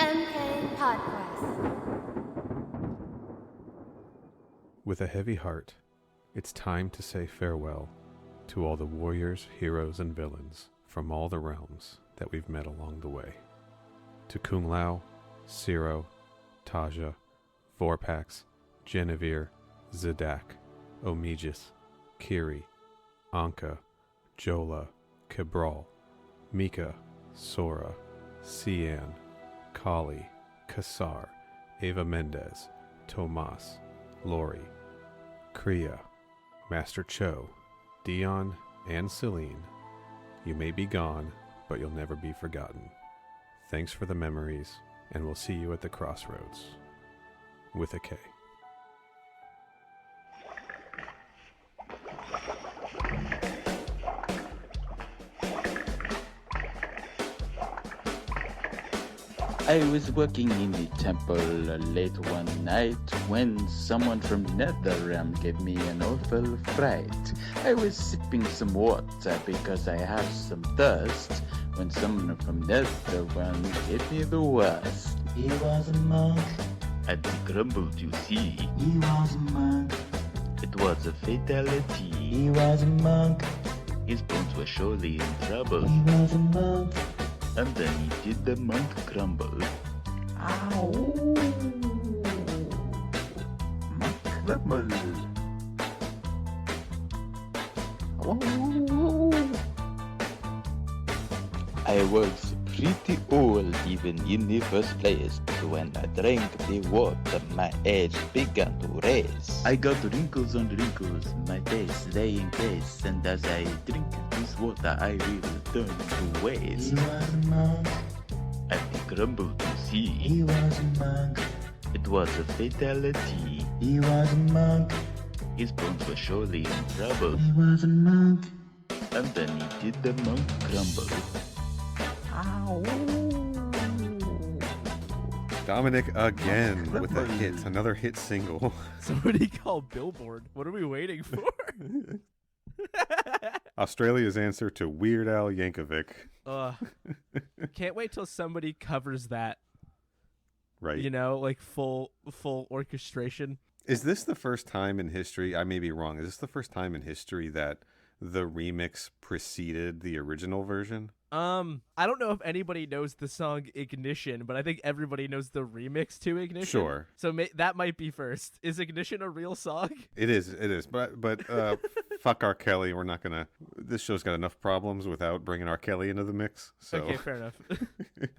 MK Conquest. With a heavy heart, it's time to say farewell to all the warriors, heroes, and villains from all the realms that we've met along the way. To Kung Lao, Ciro, Taja, Vorpax, Genevieve, Zidak, Omegis, Kiri, Anka, Jola, Cabral, Mika, Sora, Cian, Kali, Kassar, Ava Mendez, Tomas, Lori, Kriya, Master Cho, Dion, and Celine. You may be gone, but you'll never be forgotten. Thanks for the memories, and we'll see you at the crossroads. With a K. I was working in the temple late one night when someone from Netherrealm gave me an awful fright. I was sipping some water because I have some thirst when someone from Netherrealm gave me the worst. He was a monk. At the crumble to see, He was a monk. it was a fatality. He was a monk. His bones were surely in trouble. He was a monk. And then he did the monk crumble. Ow. Monk crumble. I was pretty old even in the first place, but when I drank the water, my age began to raise. I got wrinkles on wrinkles, my face lay in place, and as I drink this water, I will turn to waste. He was a monk. At the crumble to see, He was a monk. it was a fatality. He was a monk. His bones were surely in trouble, He was a monk. and then he did the monk crumble. Ow. Dominic again with a hit, another hit single. Somebody call Billboard. What are we waiting for? Australia's answer to Weird Al Yankovic. Can't wait till somebody covers that. Right. You know, like full orchestration. Is this the first time in history, I may be wrong, is this the first time in history that the remix preceded the original version? I don't know if anybody knows the song Ignition, but I think everybody knows the remix to Ignition. Sure. So that might be first. Is Ignition a real song? It is. But fuck R. Kelly. We're not gonna. This show's got enough problems without bringing R. Kelly into the mix. So. Okay, fair enough.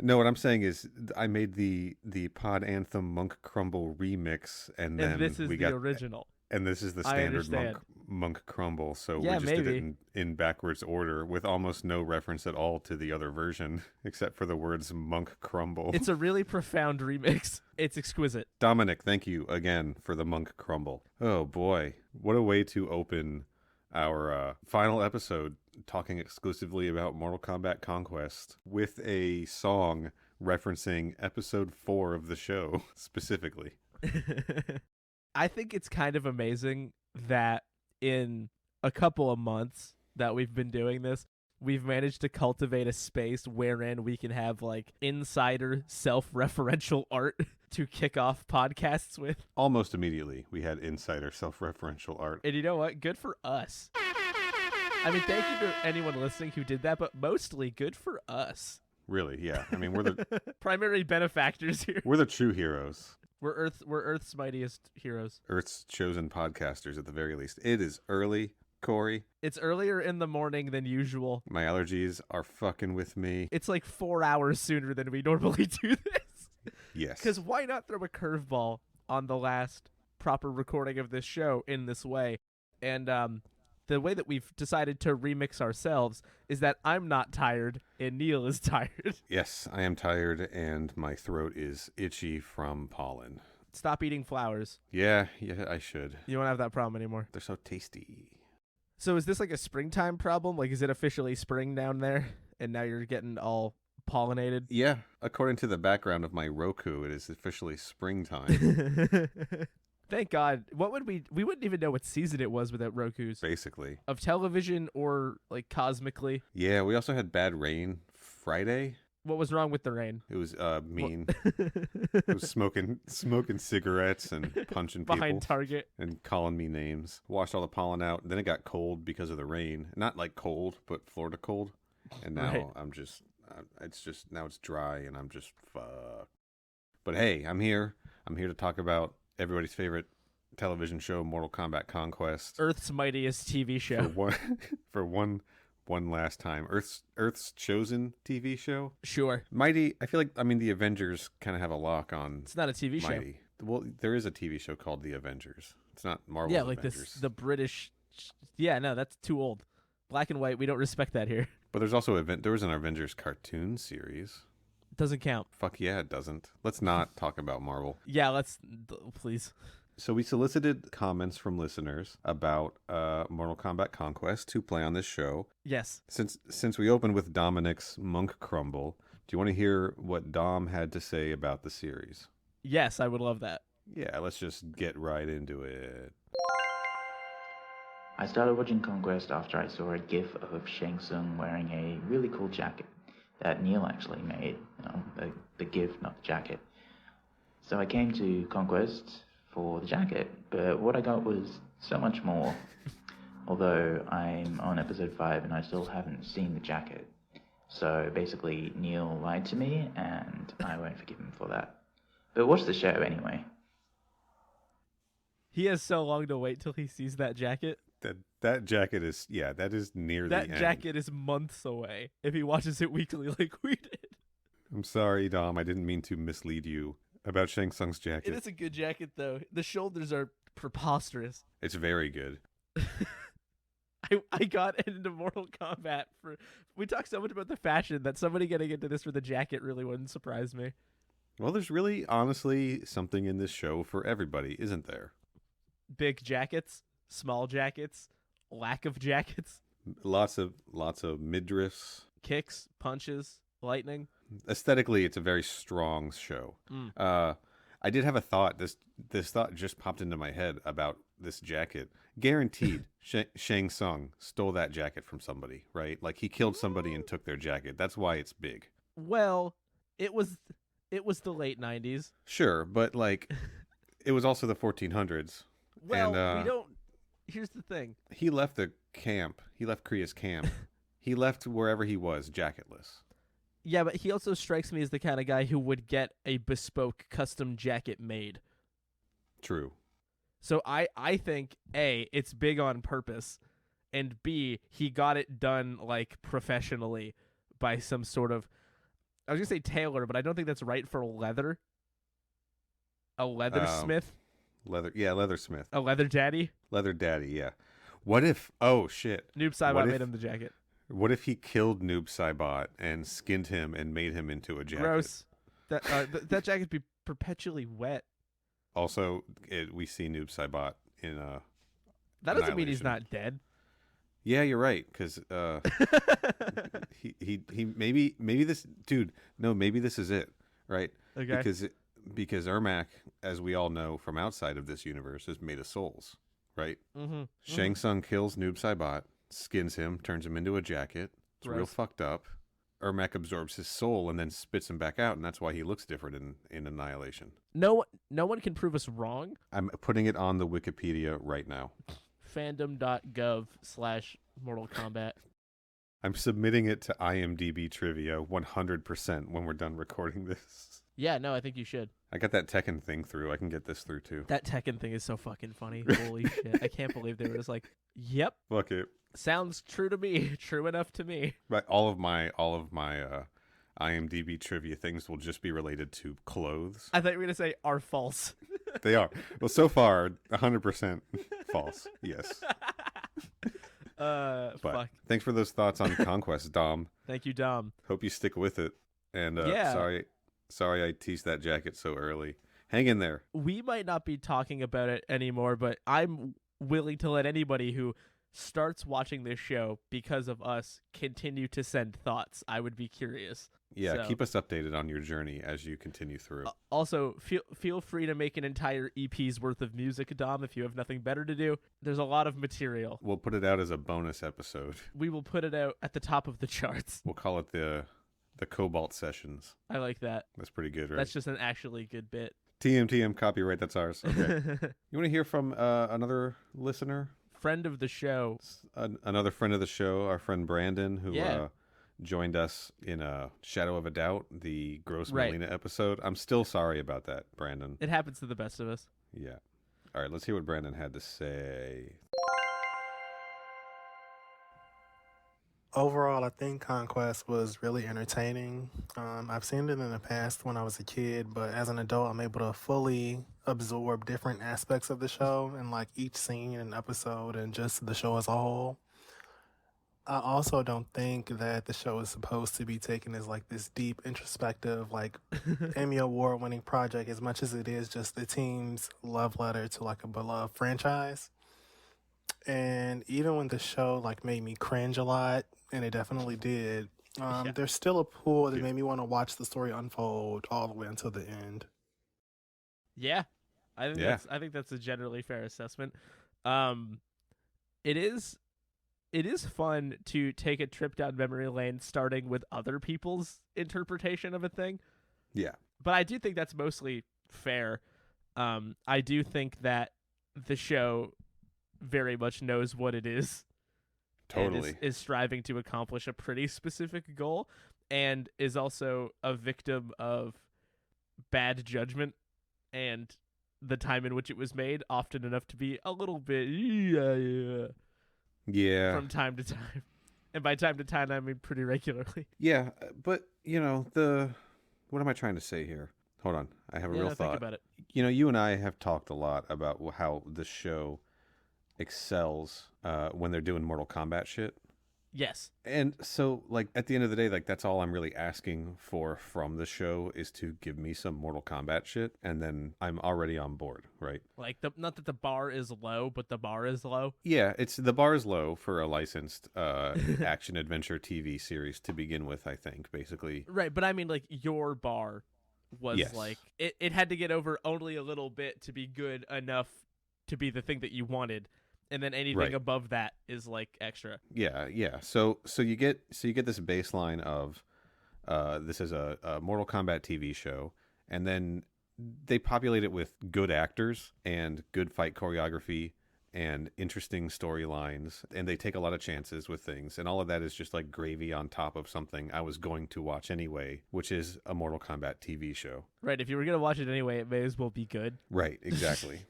No, what I'm saying is, I made the Pod Anthem Monk Crumble remix, and then this is we the got original. And this is the I standard understand. monk crumble. So Yeah, we just did maybe. it in backwards order with almost no reference at all to the other version, except for the words monk crumble. It's a really profound remix. It's exquisite. Dominic, thank you again for the monk crumble. Oh boy, what a way to open our final episode, talking exclusively about Mortal Kombat Conquest with a song referencing episode 4 of the show specifically. I think it's kind of amazing that in a couple of months that we've been doing this, we've managed to cultivate a space wherein we can have like insider self-referential art to kick off podcasts with. Almost immediately, we had insider self-referential art. And you know what? Good for us. I mean, thank you to anyone listening who did that, but mostly good for us. Really, yeah. I mean, we're the primary benefactors here. We're the true heroes. We're Earth's mightiest heroes. Earth's chosen podcasters, at the very least. It is early, Corey. It's earlier in the morning than usual. My allergies are fucking with me. It's like 4 hours sooner than we normally do this. Yes. Because why not throw a curveball on the last proper recording of this show in this way? And the way that we've decided to remix ourselves is that I'm not tired and Neil is tired. Yes, I am tired and my throat is itchy from pollen. Stop eating flowers. Yeah, I should. You won't have that problem anymore. They're so tasty. So is this like a springtime problem? Like, is it officially spring down there and now you're getting all pollinated? Yeah, according to the background of my Roku, it is officially springtime. Thank God. What would we wouldn't even know what season it was without Roku's. Basically. Of television or like cosmically. Yeah, we also had bad rain Friday. What was wrong with the rain? It was mean. It was smoking cigarettes and punching people Behind Target. and calling me names. Washed all the pollen out. Then it got cold because of the rain. Not like cold, but Florida cold. And now Right. I'm just, now it's dry and I'm just fucked. But hey, I'm here. I'm here to talk about everybody's favorite television show, Mortal Kombat Conquest. Earth's mightiest TV show. For one last time. Earth's chosen TV show. Sure. Mighty. I feel like the Avengers kind of have a lock on It's not a TV show. Mighty. Well, there is a TV show called The Avengers. It's not Marvel's Yeah, like Avengers. the British. Yeah, no, that's too old. Black and white. We don't respect that here. But there's also there was an Avengers cartoon series. Doesn't count. Fuck yeah, it doesn't. Let's not talk about Marvel. Yeah, please. So we solicited comments from listeners about Mortal Kombat Conquest to play on this show. Yes. Since we opened with Dominic's Monk Crumble, do you want to hear what Dom had to say about the series? Yes, I would love that. Yeah, let's just get right into it. I started watching Conquest after I saw a gif of Shang Tsung wearing a really cool jacket that Neil actually made. The gif, not the jacket. So I came to Conquest for the jacket, but what I got was so much more. Although I'm on episode 5 and I still haven't seen the jacket. So basically Neil lied to me and I won't forgive him for that. But watch the show anyway. He has so long to wait till he sees that jacket. That jacket is, that is near the end. That jacket is months away if he watches it weekly like we did. I'm sorry, Dom. I didn't mean to mislead you about Shang Tsung's jacket. It is a good jacket, though. The shoulders are preposterous. It's very good. I got into Mortal Kombat for... We talked so much about the fashion that somebody getting into this for the jacket really wouldn't surprise me. Well, there's really, honestly, something in this show for everybody, isn't there? Big jackets, small jackets, lack of jackets, Lots of midriffs. kicks, punches, lightning. Aesthetically, it's a very strong show. I did have a thought. This thought just popped into my head about this jacket. Guaranteed, Shang Tsung stole that jacket from somebody, right? Like he killed somebody and took their jacket. That's why it's big. Well, it was the late 90s. Sure, but like, it was also the 1400s. Well, and, we don't... Here's the thing. He left the camp. He left Kriya's camp. He left wherever he was, jacketless. Yeah, but he also strikes me as the kind of guy who would get a bespoke custom jacket made. True. So I think, A, it's big on purpose, and B, he got it done, like, professionally by some sort of... I was going to say tailor, but I don't think that's right for leather. A leathersmith? Leathersmith. A leather daddy? Leather daddy, yeah. What if... Oh, shit. Noob Saibot made him the jacket. What if he killed Noob Saibot and skinned him and made him into a jacket? Gross. That jacket be perpetually wet. Also, we see Noob Saibot in That doesn't mean he's Annihilation. not dead. Yeah, you're right. Because he maybe this dude. No, maybe this is it, right? Okay. Because Ermac, as we all know from outside of this universe, is made of souls, right? Mm-hmm. Shang Tsung kills Noob Saibot, skins him, turns him into a jacket. It's real Gross. fucked up. Ermac absorbs his soul and then spits him back out, and that's why he looks different in Annihilation. No one can prove us wrong. I'm putting it on the Wikipedia right now. Fandom.gov/Mortal Kombat. I'm submitting it to IMDb Trivia 100% when we're done recording this. Yeah, no, I think you should. I got that Tekken thing through. I can get this through too. That Tekken thing is so fucking funny. Holy shit. I can't believe they were just like, yep, Fuck it. sounds true to me. True enough to me. But all of my IMDb Trivia things will just be related to clothes. I thought you were going to say are false. They are. Well, so far, 100% false. Yes. But Fuck. thanks for those thoughts on Conquest, Dom. Thank you, Dom. Hope you stick with it. And Yeah. sorry I teased that jacket so early. Hang in there. We might not be talking about it anymore, but I'm willing to let anybody who starts watching this show because of us continue to send thoughts. I would be curious. Yeah, So- keep us updated on your journey as you continue through. Also, feel free to make an entire EP's worth of music, Dom, if you have nothing better to do. There's a lot of material. We'll put it out as a bonus episode. We will put it out at the top of the charts. We'll call it the The Cobalt Sessions. I like that. That's pretty good, right? That's just an actually good bit. TM copyright. That's ours. Okay. You want to hear from another listener? Friend of the show. Another friend of the show, our friend Brandon, who joined us in Shadow of a Doubt, the Gross Melina episode. I'm still sorry about that, Brandon. It happens to the best of us. Yeah. All right, let's hear what Brandon had to say. Overall, I think Conquest was really entertaining. I've seen it in the past when I was a kid, but as an adult, I'm able to fully absorb different aspects of the show and like each scene and episode and just the show as a whole. I also don't think that the show is supposed to be taken as like this deep, introspective, like Emmy Award-winning project as much as it is just the team's love letter to like a beloved franchise. And even when the show like made me cringe a lot, and it definitely did, there's still a pull that made me want to watch the story unfold all the way until the end. Yeah, I think that's a generally fair assessment. It is fun to take a trip down memory lane, starting with other people's interpretation of a thing. Yeah, but I do think that's mostly fair. I do think that the show very much knows what it is. Totally. Is striving to accomplish a pretty specific goal, and is also a victim of bad judgment and the time in which it was made, often enough to be a little bit from time to time. And by time to time, I mean pretty regularly. Yeah, but, what am I trying to say here? Hold on. I have a real thought. Think about it. You and I have talked a lot about how the show excels when they're doing Mortal Kombat shit. Yes. And so, like, at the end of the day, like, that's all I'm really asking for from the show is to give me some Mortal Kombat shit, and then I'm already on board, right? Like, not that the bar is low, but the bar is low. Yeah, the bar is low for a licensed action-adventure TV series to begin with, I think, basically. Right, but I mean, like, your bar was, like, it had to get over only a little bit to be good enough to be the thing that you wanted. And then anything above that is like extra. Yeah. So you get this baseline of this is a Mortal Kombat TV show, and then they populate it with good actors and good fight choreography and interesting storylines, and they take a lot of chances with things, and all of that is just like gravy on top of something I was going to watch anyway, which is a Mortal Kombat TV show. Right. If you were gonna watch it anyway, it may as well be good. Right. Exactly.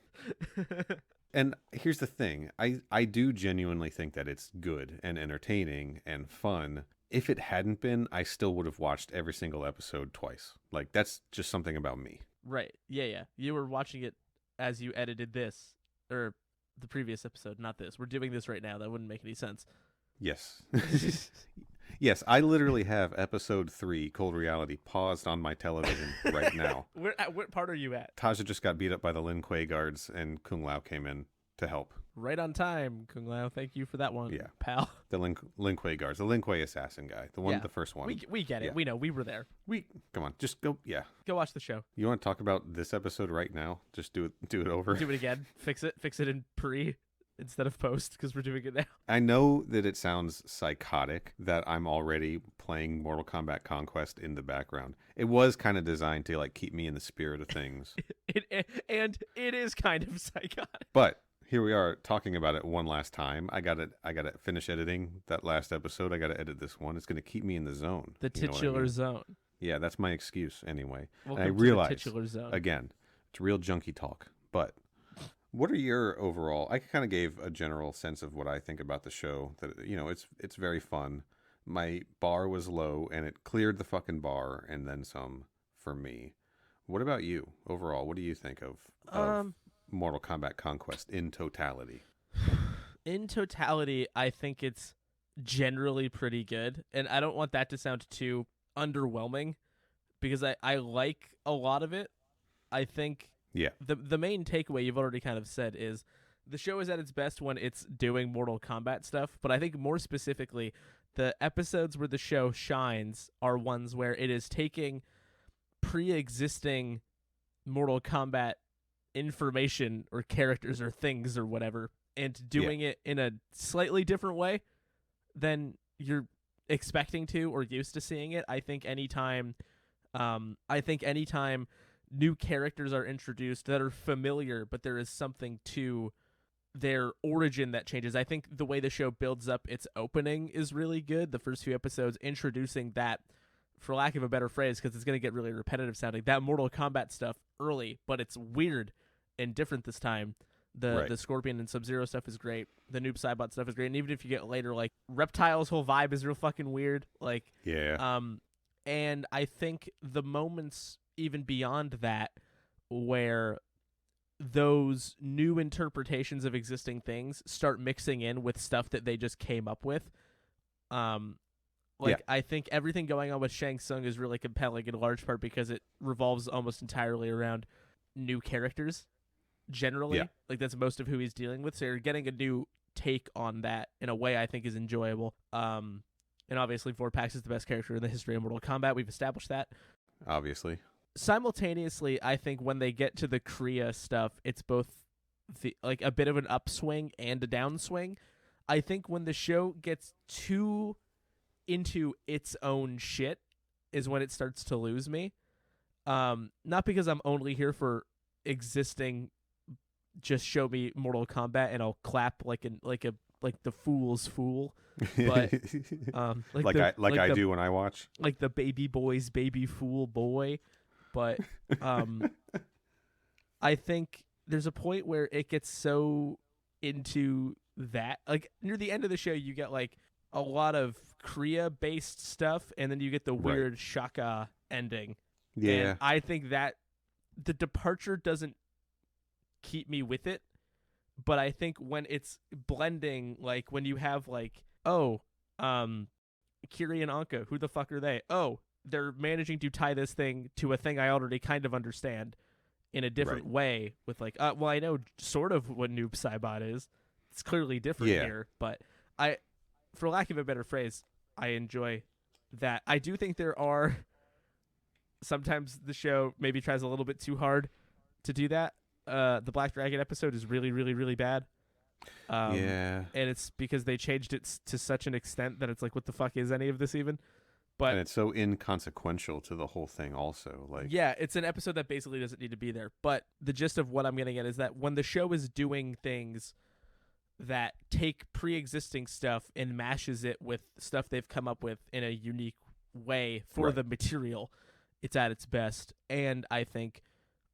And here's the thing. I do genuinely think that it's good and entertaining and fun. If it hadn't been, I still would have watched every single episode twice. Like, that's just something about me. Right. Yeah. You were watching it as you edited this, or the previous episode, not this. We're doing this right now. That wouldn't make any sense. Yes. Yes, I literally have episode 3, Cold Reality, paused on my television right now. What part are you at? Taja just got beat up by the Lin Kuei guards, and Kung Lao came in to help. Right on time, Kung Lao. Thank you for that one, pal. The Lin Kuei guards, the Lin Kuei assassin guy, the first one. We get it. We know. We were there. Come on, just go. Yeah, go watch the show. You want to talk about this episode right now? Just do it over. Do it again. Fix it in pre instead of post, because we're doing it now. I know that it sounds psychotic that I'm already playing Mortal Kombat Conquest in the background. It was kind of designed to like keep me in the spirit of things. And it is kind of psychotic. But here we are talking about it one last time. I gotta finish editing that last episode. I gotta edit this one. It's gonna keep me in the zone. The titular zone. Yeah, that's my excuse anyway. Welcome and I realize, to the titular zone. Again, it's real junkie talk. But what are your overall? I kind of gave a general sense of what I think about the show. That it's very fun. My bar was low, and it cleared the fucking bar, and then some for me. What about you overall? What do you think of Mortal Kombat Conquest in totality? In totality, I think it's generally pretty good, and I don't want that to sound too underwhelming, because I like a lot of it. I think the main takeaway you've already kind of said is the show is at its best when it's doing Mortal Kombat stuff, but I think more specifically, the episodes where the show shines are ones where it is taking pre-existing Mortal Kombat information or characters or things or whatever and doing it in a slightly different way than you're expecting to or used to seeing it. I think anytime new characters are introduced that are familiar, but there is something to their origin that changes. I think the way the show builds up its opening is really good. The first few episodes introducing that, for lack of a better phrase, because it's going to get really repetitive sounding, that Mortal Kombat stuff early, but it's weird and different this time. The Scorpion and Sub-Zero stuff is great. The Noob Saibot stuff is great. And even if you get later, like, Reptile's whole vibe is real fucking weird. Like, Yeah. And I think the moments even beyond that where those new interpretations of existing things start mixing in with stuff that they just came up with. I think everything going on with Shang Tsung is really compelling in large part because it revolves almost entirely around new characters. Generally, like that's most of who he's dealing with. So you're getting a new take on that in a way I think is enjoyable. And obviously, Vorpax is the best character in the history of Mortal Kombat. We've established that. Obviously. Simultaneously, I think when they get to the Kriya stuff, it's both like a bit of an upswing and a downswing. I think when the show gets too into its own shit is when it starts to lose me. Not because I'm only here for existing. Just show me Mortal Kombat and I'll clap like the fool's fool, but I do when I watch, like the baby boy's baby fool boy. But I think there's a point where it gets so into that, like near the end of the show, you get like a lot of Kriya based stuff, and then you get the weird Shaka ending. Yeah, and I think that the departure doesn't keep me with it, but I think when it's blending, like when you have like, Kiri and Anka, who the fuck are they? Oh, they're managing to tie this thing to a thing I already kind of understand in a different way with like, well, I know sort of what Noob Saibot is. It's clearly different here, but for lack of a better phrase, I enjoy that. I do think there are sometimes the show maybe tries a little bit too hard to do that. The Black Dragon episode is really, really, really bad. And it's because they changed it to such an extent that it's like, what the fuck is any of this even? But and it's so inconsequential to the whole thing also. Like, yeah, it's an episode that basically doesn't need to be there. But the gist of what I'm getting at is that when the show is doing things that take pre-existing stuff and mashes it with stuff they've come up with in a unique way for the material, it's at its best. And I think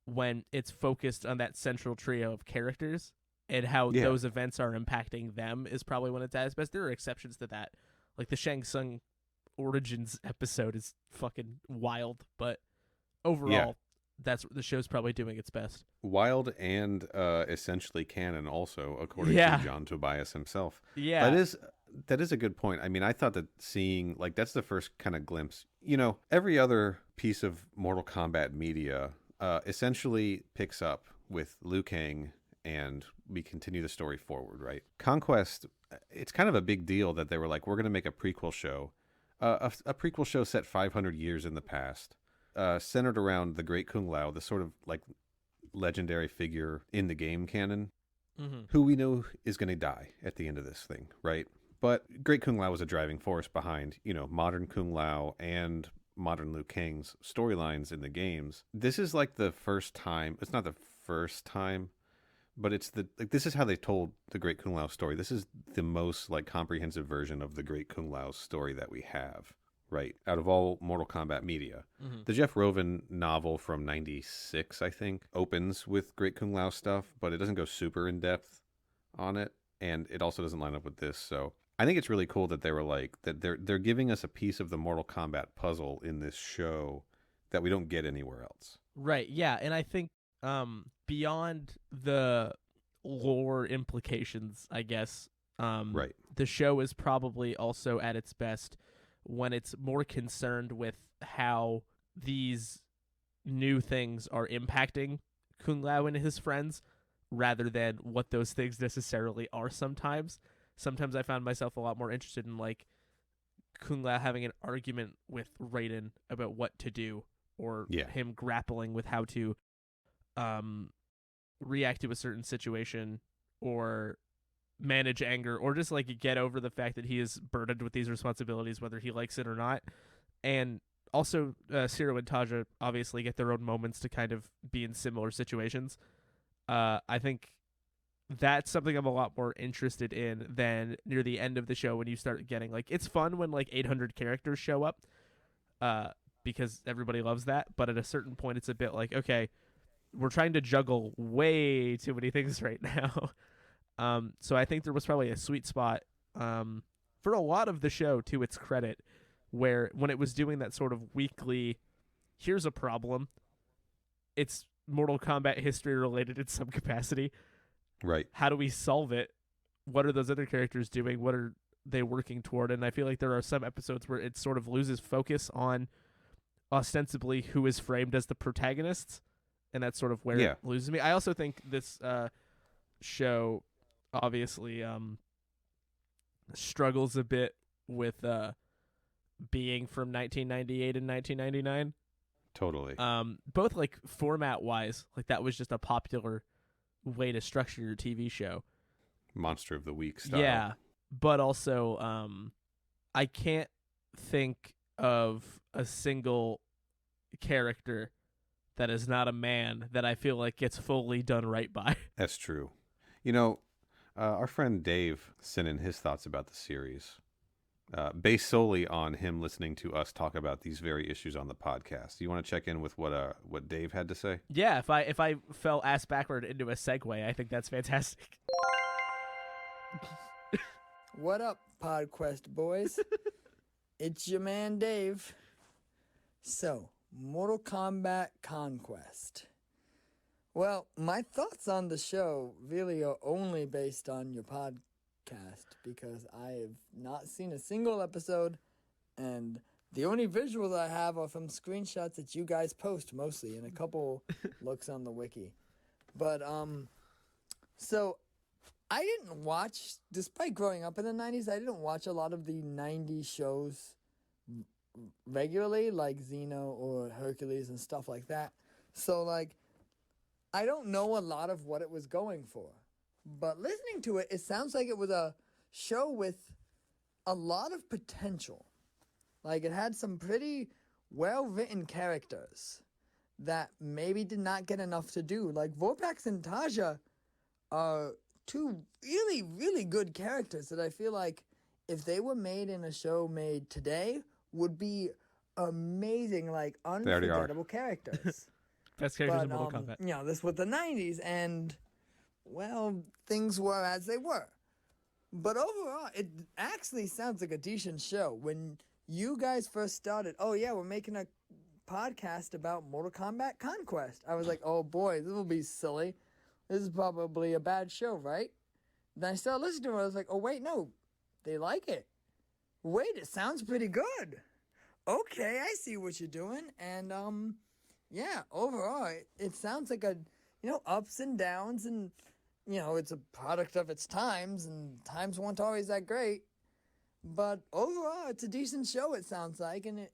when it's focused on that central trio of characters and how those events are impacting them is probably when it's at its best. There are exceptions to that. Like the Shang Tsung Origins episode is fucking wild, but overall, that's the show's probably doing its best. Wild and essentially canon also, according to John Tobias himself. Yeah. That is a good point. I mean, I thought that seeing, like, that's the first kind of glimpse. You know, every other piece of Mortal Kombat media essentially picks up with Liu Kang and we continue the story forward, right? Conquest, it's kind of a big deal that they were like, we're going to make a prequel show. A prequel show set 500 years in the past, centered around the Great Kung Lao, the sort of like legendary figure in the game canon, who we know is going to die at the end of this thing, right? But Great Kung Lao was a driving force behind, you know, modern Kung Lao and modern Liu Kang's storylines in the games. This is like the first time. It's not the first time, but it's this is how they told the Great Kung Lao story. This is the most like comprehensive version of the Great Kung Lao story that we have, right? Out of all Mortal Kombat media. The Jeff Roven novel from 96, I think, opens with Great Kung Lao stuff, but it doesn't go super in depth on it, and it also doesn't line up with this. So I think it's really cool that they were like that they're giving us a piece of the Mortal Kombat puzzle in this show that we don't get anywhere else. Right. Yeah, and I think beyond the lore implications, I guess, the show is probably also at its best when it's more concerned with how these new things are impacting Kung Lao and his friends rather than what those things necessarily are sometimes. Sometimes I found myself a lot more interested in like Kung Lao having an argument with Raiden about what to do, or him grappling with how to react to a certain situation, or manage anger or just like get over the fact that he is burdened with these responsibilities, whether he likes it or not. And also, Ciro and Taja obviously get their own moments to kind of be in similar situations. I think that's something I'm a lot more interested in than near the end of the show when you start getting like, it's fun when like 800 characters show up, because everybody loves that. But at a certain point, it's a bit like, okay, we're trying to juggle way too many things right now. So I think there was probably a sweet spot for a lot of the show, to its credit, where when it was doing that sort of weekly, here's a problem, it's Mortal Kombat history related in some capacity. Right. How do we solve it? What are those other characters doing? What are they working toward? And I feel like there are some episodes where it sort of loses focus on ostensibly who is framed as the protagonists, and that's sort of where it loses me. I also think this show obviously struggles a bit with being from 1998 and 1999. Totally. Both like format wise, like that was just a popular way to structure your TV show. Monster of the Week style. Yeah, but also I can't think of a single character that is not a man that I feel like gets fully done right by. That's true. You know, our friend Dave sent in his thoughts about the series, based solely on him listening to us talk about these very issues on the podcast. You want to check in with what Dave had to say? Yeah, if I fell ass backward into a segue, I think that's fantastic. What up, PodQuest boys? It's your man Dave. So, Mortal Kombat Conquest. Well, my thoughts on the show really are only based on your podcast, because I have not seen a single episode, and the only visuals I have are from screenshots that you guys post mostly, and a couple looks on the wiki. But, so I didn't watch, despite growing up in the 90s, I didn't watch a lot of the 90s shows regularly, like Xeno or Hercules and stuff like that. So, like, I don't know a lot of what it was going for. But listening to it, it sounds like it was a show with a lot of potential. Like, it had some pretty well-written characters that maybe did not get enough to do. Like, Vorpax and Taja are two really, really good characters that I feel like if they were made in a show made today would be amazing, like, unforgettable characters. Best characters in Mortal Kombat. You know, this was the 90s, and, well, things were as they were. But overall, it actually sounds like a decent show. When you guys first started, oh yeah, we're making a podcast about Mortal Kombat Conquest, I was like, oh boy, this will be silly. This is probably a bad show, right? Then I started listening to it, I was like, oh wait, no, they like it. Wait, it sounds pretty good. Okay, I see what you're doing. And, yeah, overall, it sounds like a, you know, ups and downs, and, you know, it's a product of its times, and times weren't always that great. But overall, it's a decent show, it sounds like, and it,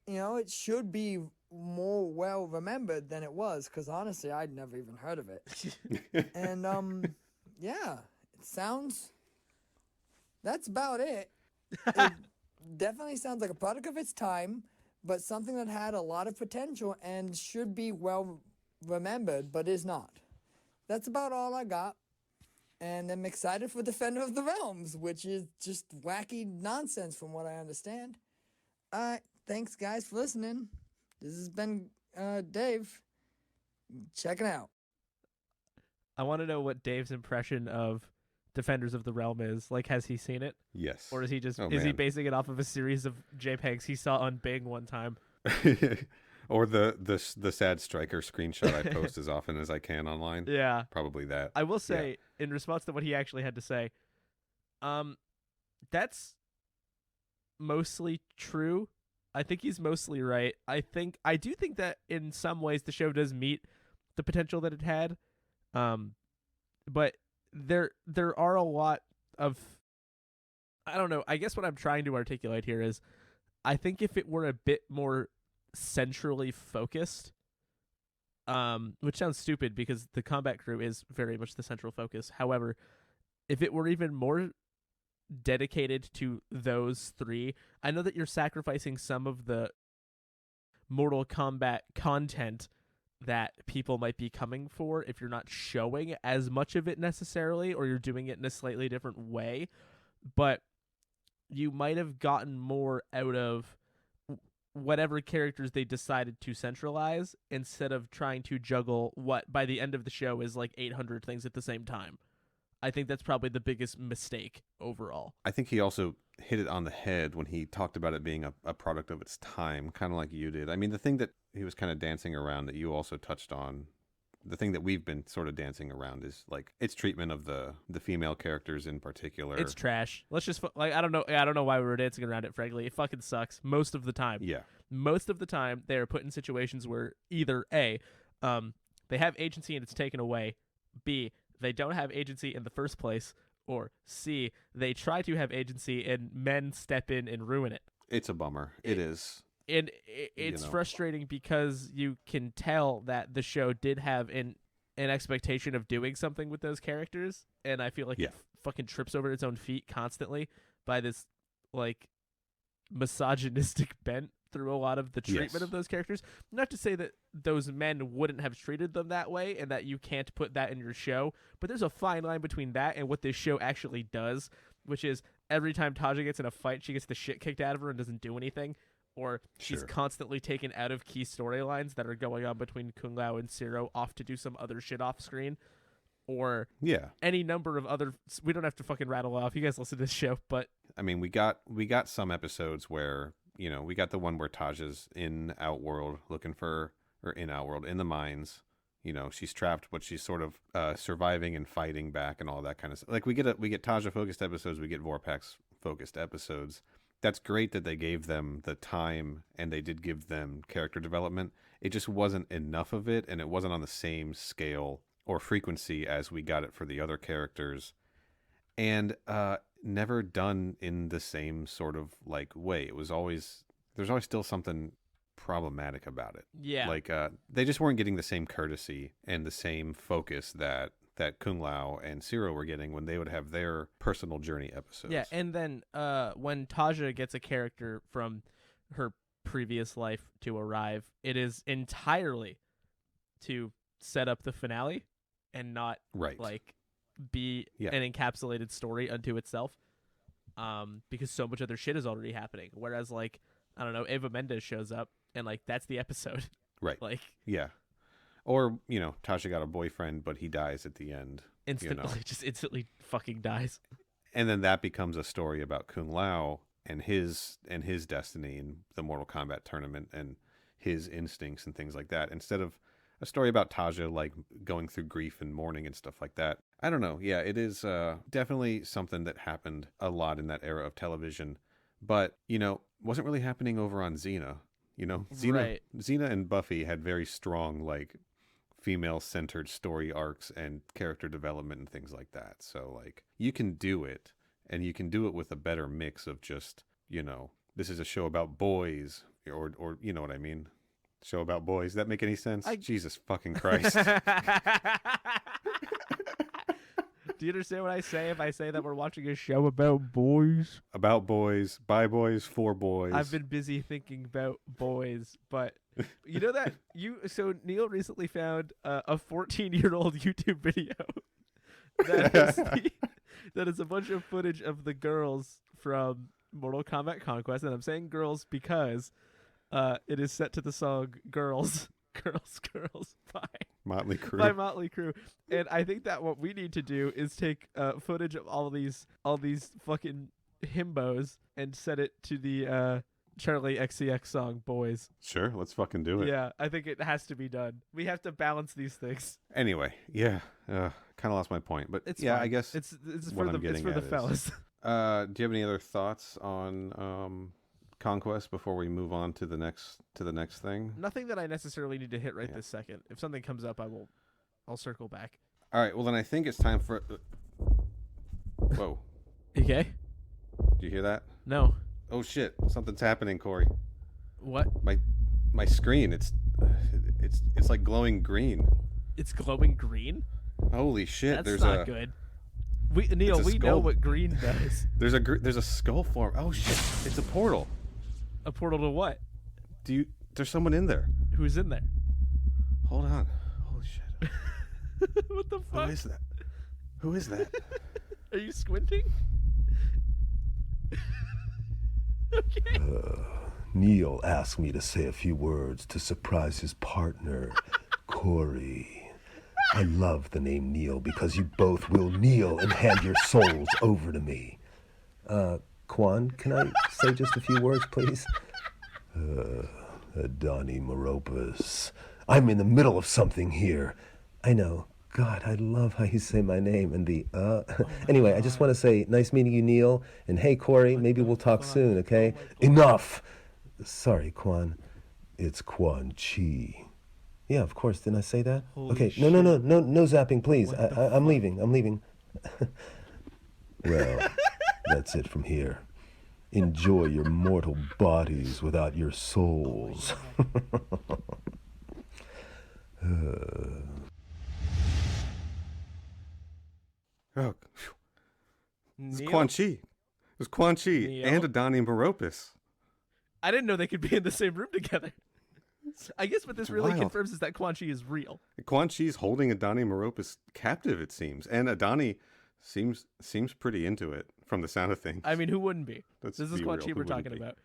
you know, it should be more well remembered than it was, because honestly, I'd never even heard of it. And, yeah, it sounds, that's about it. It definitely sounds like a product of its time, but something that had a lot of potential and should be well remembered, but is not. That's about all I got. And I'm excited for Defender of the Realms, which is just wacky nonsense from what I understand. Thanks, guys, for listening. This has been Dave. Check it out. I want to know what Dave's impression of Defenders of the Realm is. Like, has he seen it? Yes. Or is he just he basing it off of a series of JPEGs he saw on Bing one time? Or the Sad Striker screenshot I post as often as I can online. Yeah. Probably that. I will say, in response to what he actually had to say, that's mostly true. I think he's mostly right. I do think that in some ways the show does meet the potential that it had. But there are a lot of, I don't know, I guess what I'm trying to articulate here is, I think if it were a bit more centrally focused, which sounds stupid because the Kombat Krew is very much the central focus. However, if it were even more dedicated to those three, I know that you're sacrificing some of the Mortal Kombat content that people might be coming for if you're not showing as much of it necessarily, or you're doing it in a slightly different way, but you might have gotten more out of whatever characters they decided to centralize instead of trying to juggle what by the end of the show is like 800 things at the same time. I think that's probably the biggest mistake overall. I think he also hit it on the head when he talked about it being a product of its time, kind of like you did. I mean, the thing that he was kind of dancing around that you also touched on, the thing that we've been sort of dancing around is like its treatment of the female characters in particular. It's trash. Let's just like I don't know why we were dancing around it. Frankly, it fucking sucks most of the time. Yeah. Most of the time, they are put in situations where either A, they have agency and it's taken away. B, they don't have agency in the first place, or C, they try to have agency and men step in and ruin it. It's a bummer. It is. And it's frustrating because you can tell that the show did have an expectation of doing something with those characters, and I feel like it fucking trips over its own feet constantly by this like misogynistic bent through a lot of the treatment of those characters. Not to say that those men wouldn't have treated them that way and that you can't put that in your show, but there's a fine line between that and what this show actually does, which is every time Taja gets in a fight, she gets the shit kicked out of her and doesn't do anything, or she's constantly taken out of key storylines that are going on between Kung Lao and Zero off to do some other shit off screen, or any number of other. We don't have to fucking rattle off. You guys listen to this show, but I mean, we got some episodes where, you know, we got the one where Taja's in Outworld looking for, or in Outworld, in the mines. You know, she's trapped, but she's sort of surviving and fighting back and all that kind of stuff. Like we get Taja focused episodes, we get Vorpax focused episodes. That's great that they gave them the time and they did give them character development. It just wasn't enough of it, and it wasn't on the same scale or frequency as we got it for the other characters, and never done in the same sort of like way. There's always still something problematic about it. Yeah. Like they just weren't getting the same courtesy and the same focus that Kung Lao and Zero were getting when they would have their personal journey episodes. Yeah, and then when Taja gets a character from her previous life to arrive, it is entirely to set up the finale and not like be an encapsulated story unto itself. Because so much other shit is already happening. Whereas like, I don't know, Eva Mendes shows up and like that's the episode. Right. Like or, you know, Tasha got a boyfriend, but he dies at the end. Instantly, you know? just instantly fucking dies. And then that becomes a story about Kung Lao and his destiny in the Mortal Kombat tournament and his instincts and things like that, instead of a story about Taja like going through grief and mourning and stuff like that. I don't know. Yeah, it is definitely something that happened a lot in that era of television, but, you know, wasn't really happening over on Xena. You know, Xena and Buffy had very strong like female-centered story arcs and character development and things like that. So like you can do it, and you can do it with a better mix of just, you know, this is a show about boys, or you know what I mean? Show about boys. Does that make any sense? Jesus fucking Christ. Do you understand what I say if I say that we're watching a show about boys? About boys, by boys, for boys. I've been busy thinking about boys, but you know that so Neil recently found a 14-year-old YouTube video that is a bunch of footage of the girls from Mortal Kombat Conquest, and I'm saying girls because it is set to the song "Girls, Girls, Girls" by Motley Crue. By Motley Crue. And I think that what we need to do is take footage of all these fucking himbos and set it to the Charlie XCX song "Boys." Sure, let's fucking do it. Yeah, I think it has to be done. We have to balance these things. Anyway, kind of lost my point, but it's yeah, fine. I guess it's for the fellas. Do you have any other thoughts on Conquest before we move on to the next thing? Nothing that I necessarily need to hit this second. If something comes up, I'll circle back. All right. Well, then I think it's time for. Whoa. Okay. Do you hear that? No. Oh shit! Something's happening, Corey. What? My screen. It's like glowing green. It's glowing green? Holy shit! That's there's not good. Neil, It's a we know skull. what green does. There's a skull form. Oh shit! It's a portal. A portal to what? There's someone in there. Who's in there? Hold on. Holy shit! What the Who fuck? is that? Who is that? Are you squinting? Okay. Neil asked me to say a few words to surprise his partner, Corey. I love the name Neil because you both will kneel and hand your souls over to me. Quan, can I say just a few words, please? Adoni Maropis. I'm in the middle of something here. I know. God, I love how you say my name and the Anyway, I just want to say, nice meeting you, Neil. And hey, Corey, maybe we'll talk soon, okay? Enough! Sorry, Quan. It's Quan Chi. Yeah, of course. Didn't I say that? Holy Okay. shit. No zapping, please. What the I'm leaving. Well, that's it from here. Enjoy your mortal bodies without your souls. Oh, phew. It's Neil? Quan Chi. It was Quan Chi Neil? and Adoni Maropis. I didn't know they could be in the same room together. I guess what this It's really wild. confirms is that Quan Chi is real. Quan Chi's holding Adoni Maropis captive, it seems, and Adoni seems pretty into it from the sound of things. I mean, who wouldn't be? Let's This is be Quan real, Chi who we're wouldn't talking be? about.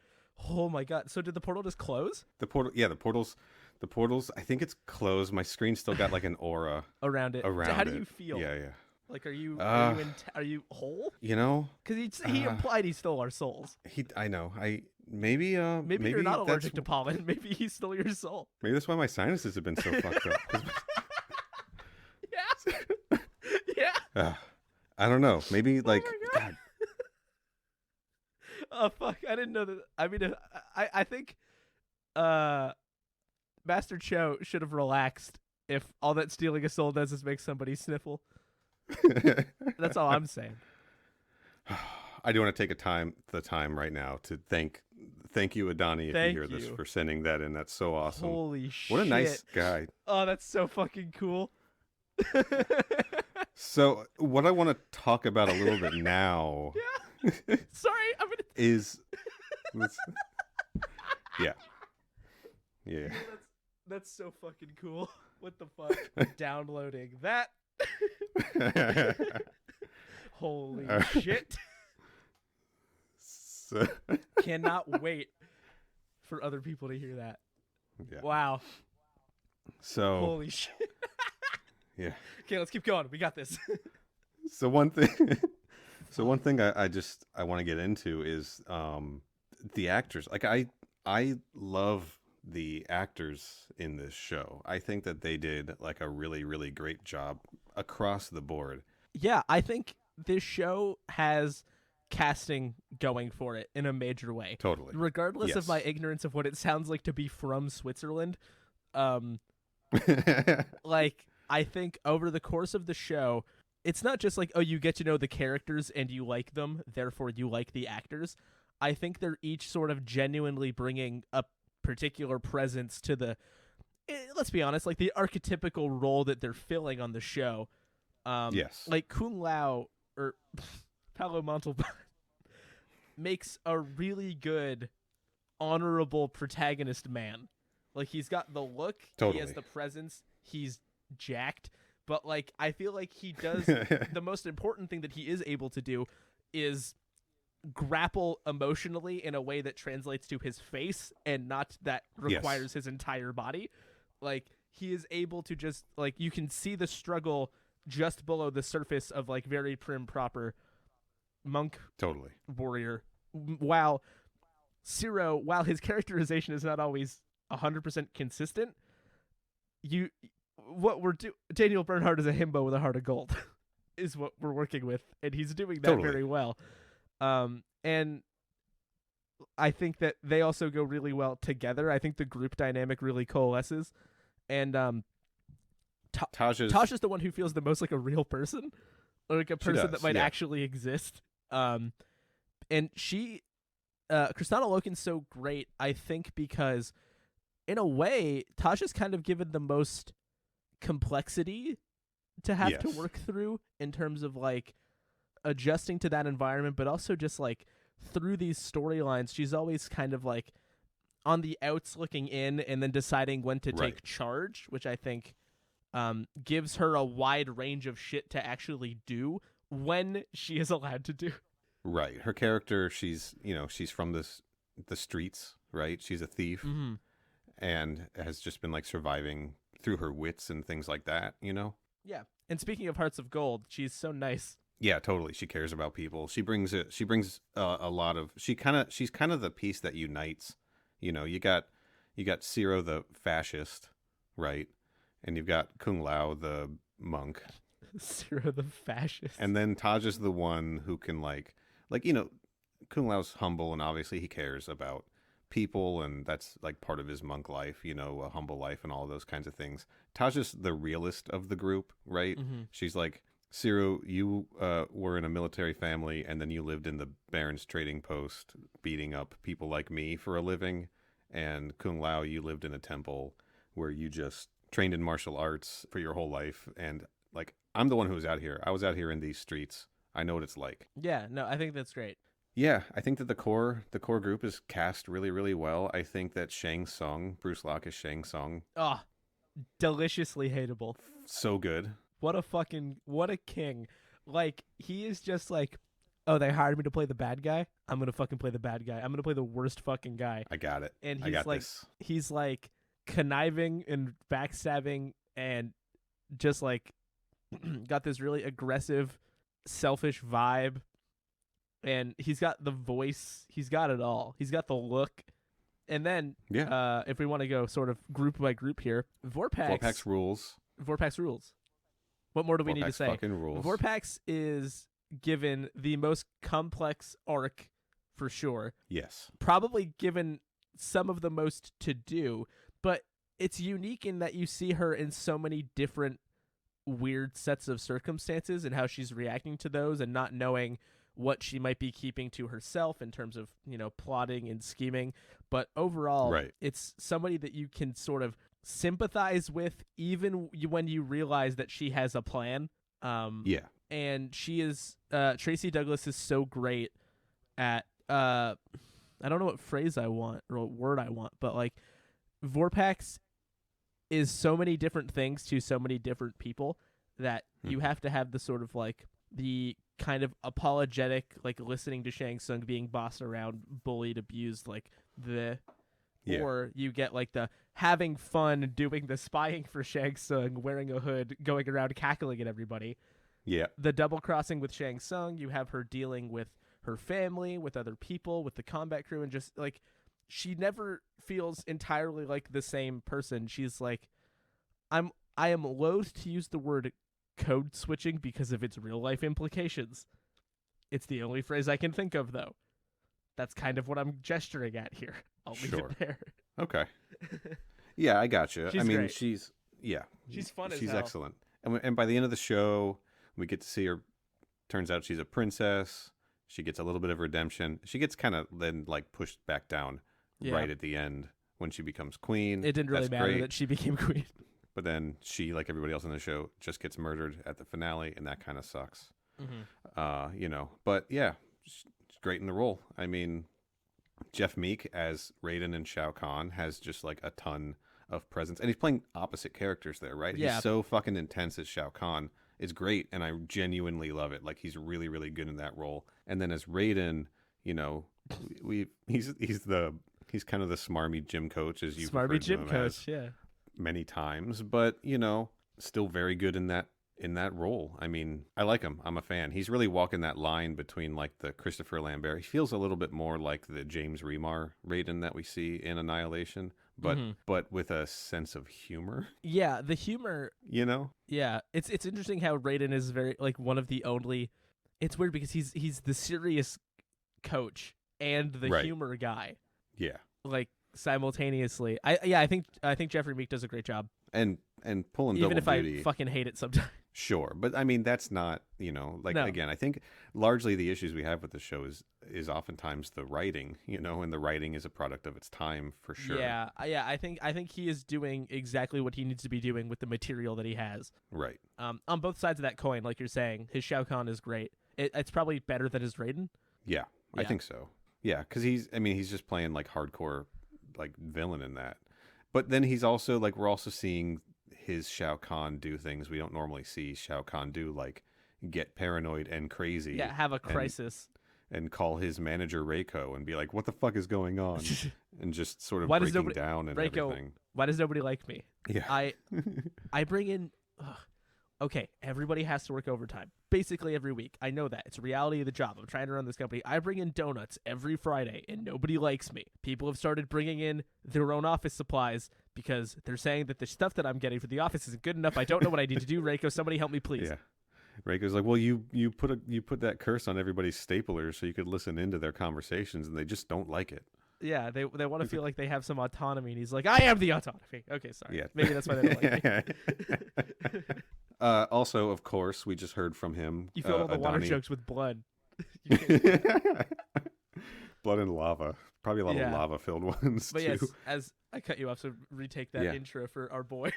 Oh my god. So did the portal just close The portals. I think it's closed. My screen still got like an aura around it? around How it. do you feel? Yeah. Like, are you Uh, are you whole? You know, Because he implied he stole our souls. I know. Maybe Maybe you're not that's- allergic to pollen. Maybe he stole your soul. Maybe that's why my sinuses have been so fucked up. 'Cause Yeah. Yeah. I don't know. Maybe like my God. Oh fuck! I didn't know that. I mean, I think Master Cho should have relaxed if all that stealing a soul does is make somebody sniffle. That's all I'm saying. I do want to take the time right now to thank you, Adoni, if Thank you hear this, you. for sending that in. That's so awesome. Holy shit! What a nice guy. Oh, that's so fucking cool. So what I want to talk about a little bit now Sorry, I'm gonna. is yeah. That's so fucking cool. What the fuck? Downloading that. Holy shit. So, Cannot wait for other people to hear that. yeah. Wow. So Holy shit. yeah. Okay, let's keep going. We got this. So one thing I want to get into is the actors. Like I love the actors in this show. I think that they did like a really, really great job across the board. Yeah, I think this show has casting going for it in a major way. Totally. Regardless of Yes. my ignorance of what it sounds like to be from Switzerland, like I think over the course of the show, it's not just like, oh, you get to know the characters and you like them, therefore you like the actors. I think they're each sort of genuinely bringing a particular presence to the, let's be honest, like the archetypical role that they're filling on the show. Yes. Like Kung Lao or Paolo Montalban makes a really good, honorable protagonist man. Like he's got the look, he has Totally. the presence, he's jacked, but like I feel like he does the most important thing that he is able to do is grapple emotionally in a way that translates to his face and not that requires his entire body. Like he is able to just like you can see the struggle just below the surface of like very prim proper monk Totally. warrior, while his characterization is not always 100% consistent, Daniel Bernhardt is a himbo with a heart of gold is what we're working with, and he's doing that Totally. very well. And I think that they also go really well together. I think the group dynamic really coalesces, and Tasha's the one who feels the most like a real person, or like a person does, that might yeah. actually exist. And she, Kristana Loken's so great, I think, because in a way, Tasha's kind of given the most complexity to have to Yes. work through in terms of like adjusting to that environment, but also just like through these storylines, she's always kind of like on the outs looking in and then deciding when to take charge, which I think gives her a wide range of shit to actually do when she is allowed to do. Right. Her character, she's from the streets, right? She's a thief and has just been like surviving through her wits and things like that, Yeah. And speaking of Hearts of Gold, she's so nice. Yeah, totally. She cares about people. She brings a lot of she's kind of the piece that unites. You got Ciro the fascist, right? And you've got Kung Lao the monk. Ciro the fascist. And then Taj is the one who can Kung Lao's humble and obviously he cares about people and that's like part of his monk life, a humble life and all those kinds of things. Taj is the realist of the group, right? She's like, Ciro, you were in a military family and then you lived in the Baron's trading post beating up people like me for a living. And Kung Lao, you lived in a temple where you just trained in martial arts for your whole life. And like, I'm the one who was out here. I was out here in these streets. I know what it's like. Yeah, no, I think that's great. Yeah, I think that the core group is cast really, really well. I think that Shang Tsung, Bruce Locke is Shang Tsung. Oh, deliciously hateable. So good. What a king. Like, he is just like, oh, they hired me to play the bad guy? I'm going to fucking play the bad guy. I'm going to play the worst fucking guy. I got it. And he's like conniving and backstabbing and just like got this really aggressive, selfish vibe. And he's got the voice. He's got it all. He's got the look. And then, if we want to go sort of group by group here, Vorpax rules. Vorpax rules. What more do we need to say? Fucking rules. Vorpax is given the most complex arc for sure. Yes. Probably given some of the most to do, but it's unique in that you see her in so many different weird sets of circumstances and how she's reacting to those and not knowing what she might be keeping to herself in terms of, plotting and scheming. But overall, it's somebody that you can sort of sympathize with even when you realize that she has a plan. And she is Tracy Douglas is so great at I don't know what phrase I want or what word I want, but like Vorpax is so many different things to so many different people that you have to have the sort of like the kind of apologetic, like listening to Shang Tsung being bossed around, bullied, abused, like or you get like the having fun doing the spying for Shang Tsung, wearing a hood, going around cackling at everybody. Yeah. The double crossing with Shang Tsung, you have her dealing with her family, with other people, with the Kombat Krew, and just like she never feels entirely like the same person. She's like, I am loath to use the word code switching because of its real life implications. It's the only phrase I can think of, though. That's kind of what I'm gesturing at here. I'll leave it there. Okay. Yeah, I got you. Great. She's fun as she's hell. excellent. And by the end of the show, we get to see her. Turns out she's a princess. She gets a little bit of redemption. She gets kind of then like pushed back down right at the end when she becomes queen. It didn't really That's matter great. that she became queen. But then she, like everybody else on the show, just gets murdered at the finale, and that kind of sucks. But yeah, she's great in the role. I mean, Jeff Meek as Raiden and Shao Kahn has just like a ton of presence, and he's playing opposite characters there, right? Yeah. He's so fucking intense as Shao Kahn. It's great, and I genuinely love it. Like, he's really, really good in that role. And then as Raiden, he's kind of the smarmy gym coach, as you've Smarmy referred to gym him coach, as yeah. many times, but still very good in that role. I mean, I like him. I'm a fan. He's really walking that line between like the Christopher Lambert. He feels a little bit more like the James Remar Raiden that we see in Annihilation, but with a sense of humor. Yeah, the humor. Yeah, it's interesting how Raiden is very like one of the only. It's weird because he's the serious coach and the humor guy. Yeah, like simultaneously. I think Jeffrey Meek does a great job. And pulling even double if duty. I fucking hate it sometimes. Sure, but I mean that's not again. I think largely the issues we have with the show is oftentimes the writing, and the writing is a product of its time for sure. Yeah. I think he is doing exactly what he needs to be doing with the material that he has. Right. On both sides of that coin, like you're saying, his Shao Kahn is great, It's probably better than his Raiden. Yeah, I Yeah. think so. Yeah, because he's just playing like hardcore, like villain in that. But then he's also like, we're also seeing his Shao Kahn do things we don't normally see Shao Kahn do, like get paranoid and crazy. Yeah, have a crisis. And call his manager Reiko and be like, "What the fuck is going on?" And just sort of Why does breaking nobody- down and Reiko, everything. why does nobody like me? Yeah. I bring in. Okay, everybody has to work overtime basically every week. I know that. It's a reality of the job. I'm trying to run this company. I bring in donuts every Friday, and nobody likes me. People have started bringing in their own office supplies because they're saying that the stuff that I'm getting for the office isn't good enough. I don't know what I need to do. Reiko, somebody help me, please. Yeah. Reiko's like, well, you put that curse on everybody's staplers so you could listen into their conversations, and they just don't like it. Yeah, they want to feel like they have some autonomy, and he's like, I am the autonomy. Okay, sorry. Yeah. Maybe that's why they don't like me. Also, of course, we just heard from him. You fill all the water Adoni. jugs with blood. Blood and lava. Probably a lot Yeah. of lava-filled ones, But too. yes, as I cut you off, so retake that Yeah. intro for our boy.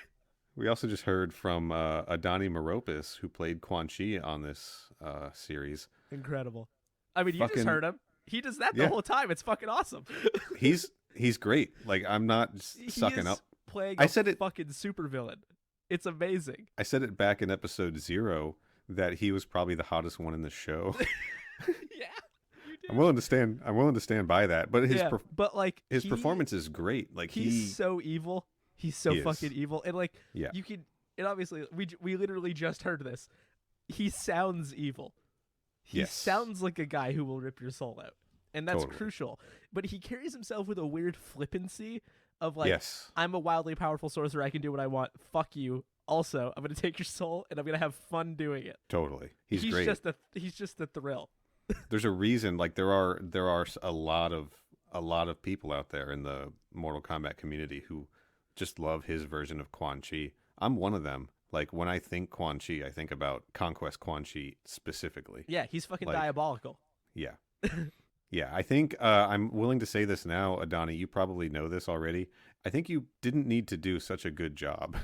We also just heard from Adoni Maropis, who played Quan Chi on this series. Incredible. I mean, you just Fucking- heard him. He does that the Yeah. whole time. It's fucking awesome. He's great. Like, I'm not He sucking is up. playing I a said it- fucking supervillain. It's amazing. I said it back in episode 0 that he was probably the hottest one in the show. Yeah. You did. I'm willing to stand by that. But his Yeah, but like his he- performance is great. Like he's so evil. He's so He is. fucking evil. And like Yeah. you can, and obviously we literally just heard this. He sounds evil. He Yes. sounds like a guy who will rip your soul out. And that's Totally. crucial. But he carries himself with a weird flippancy of like, yes. I'm a wildly powerful sorcerer. I can do what I want. Fuck you. Also, I'm gonna take your soul and I'm gonna have fun doing it. Totally. He's great. He's just a thrill. There's a reason. Like there are a lot of people out there in the Mortal Kombat community who just love his version of Quan Chi. I'm one of them. Like when I think Quan Chi, I think about Conquest Quan Chi specifically. Yeah, he's fucking Like- diabolical. Yeah. Yeah, I think I'm willing to say this now, Adoni. You probably know this already. I think you didn't need to do such a good job,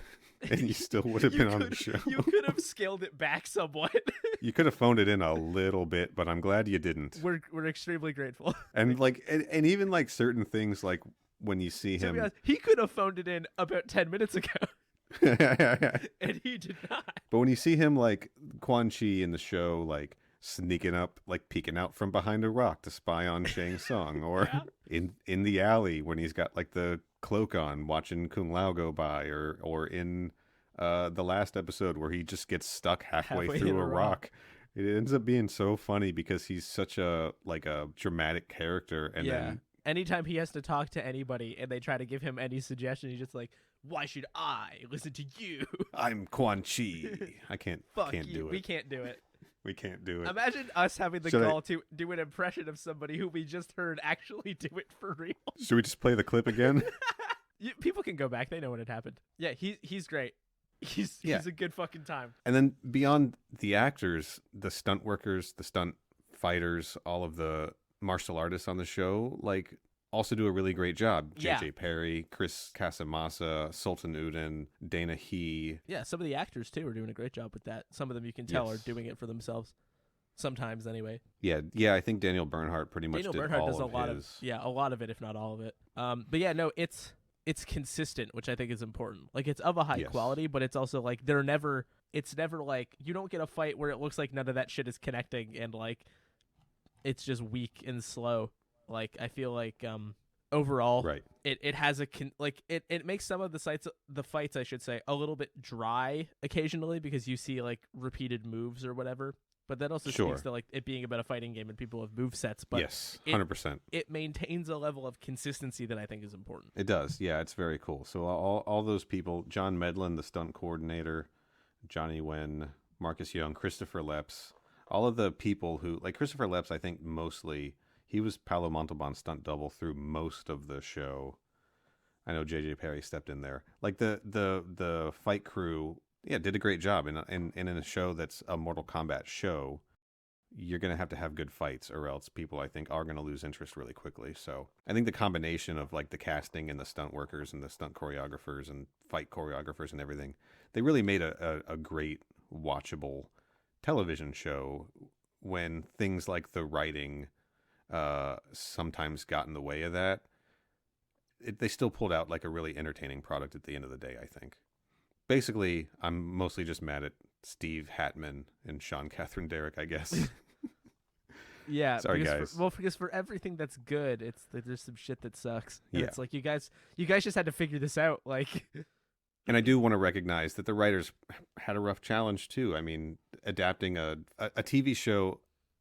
and you still would have You been on the could- show. You could have scaled it back somewhat. You could have phoned it in a little bit, but I'm glad you didn't. We're extremely grateful. And like, and even like certain things, like when you see To be him, honest, he could have phoned it in about 10 minutes ago, but and he did not. when you see him like Quan Chi in the show, like sneaking up, like peeking out from behind a rock to spy on Shang Tsung, or in the alley when he's got like the cloak on, watching Kung Lao go by, or in the last episode where he just gets stuck halfway Halfway through in a a rock. rock. It ends up being so funny because he's such a dramatic character, and then Anytime he has to talk to anybody and they try to give him any suggestion, he's just like, "Why should I listen to you? I'm Quan Chi. I can't Fuck can't you. do it. We can't do it." We can't do it. Imagine us having the Should I- gall to do an impression of somebody who we just heard actually do it for real. Should we just play the clip again? People can go back. They know when it happened. Yeah, he's great. He's Yeah. a good fucking time. And then beyond the actors, the stunt workers, the stunt fighters, all of the martial artists on the show, like also do a really great job. Yeah. JJ Perry, Chris Casamassa, Sultan Uden, Dana He. Yeah, some of the actors too are doing a great job with that. Some of them you can tell Yes. are doing it for themselves. Sometimes anyway. Yeah, I think Daniel Bernhardt pretty much Daniel did Bernhardt all does a of lot his. a lot of it, if not all of it. But yeah, no, it's consistent, which I think is important. Like it's of a high Yes. quality, but it's also like it's never like you don't get a fight where it looks like none of that shit is connecting and like it's just weak and slow. Like I feel like overall Right. it has it makes some of the fights I should say a little bit dry occasionally because you see like repeated moves or whatever. But that also Sure. speaks to like it being about a fighting game and people have move sets. But Yes, 100%. it maintains a level of consistency that I think is important. It does. Yeah, it's very cool. So all those people, John Medlin, the stunt coordinator, Johnny Wen, Marcus Young, Christopher Leps, all of the people who, like Christopher Leps, I think mostly, he was Paolo Montalban stunt double through most of the show. I know JJ Perry stepped in there. Like the fight crew, yeah, did a great job. And in a show that's a Mortal Kombat show, you're going to have good fights or else people, I think, are going to lose interest really quickly. So I think the combination of like the casting and the stunt workers and the stunt choreographers and fight choreographers and everything, they really made a great watchable television show when things like the writing sometimes got in the way of that, they still pulled out like a really entertaining product at the end of the day, I think. Basically, I'm mostly just mad at Steve Hatman and Sean Catherine Derrick, I guess. Yeah, Sorry, guys. Because for everything that's good, there's some shit that sucks. And Yeah. it's like you guys just had to figure this out. Like, And I do want to recognize that the writers had a rough challenge too. I mean, adapting a TV show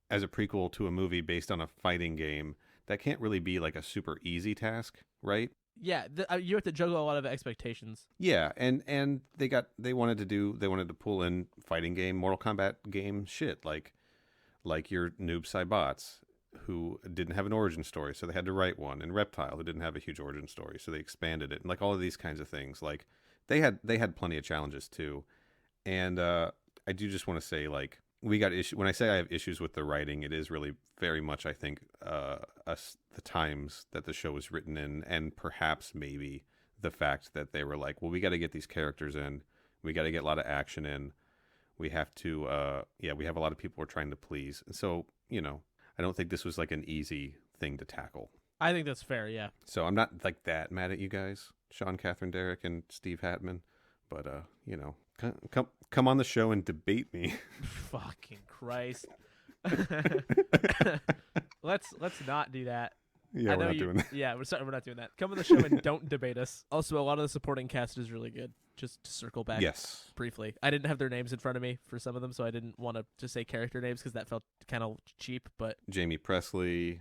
as a prequel to a movie based on a fighting game, that can't really be like a super easy task, right? yeah, you have to juggle a lot of expectations. Yeah, and they wanted to pull in fighting game, Mortal Kombat game shit, like your Noob Saibot's, who didn't have an origin story, so they had to write one, and Reptile, who didn't have a huge origin story, so they expanded it, and like all of these kinds of things. Like they had plenty of challenges too, and I do just want to say, like, we got issue. When I say I have issues with the writing, it is really very much, I think, the times that the show was written in, and perhaps maybe the fact that they were like, well, we got to get these characters in, we got to get a lot of action in, we have to, we have a lot of people we're trying to please, and so I don't think this was like an easy thing to tackle. I think that's fair. Yeah. So I'm not like that mad at you guys, Sean Catherine Derrick and Steve Hatman, but come on the show and debate me. Fucking Christ. Let's not do that. Yeah, I we're know not doing that. Yeah, we're not doing that. Come on the show and don't debate us. Also, a lot of the supporting cast is really good. Just to circle back Yes. briefly. I didn't have their names in front of me for some of them, so I didn't want to just say character names because that felt kind of cheap, but Jamie Presley,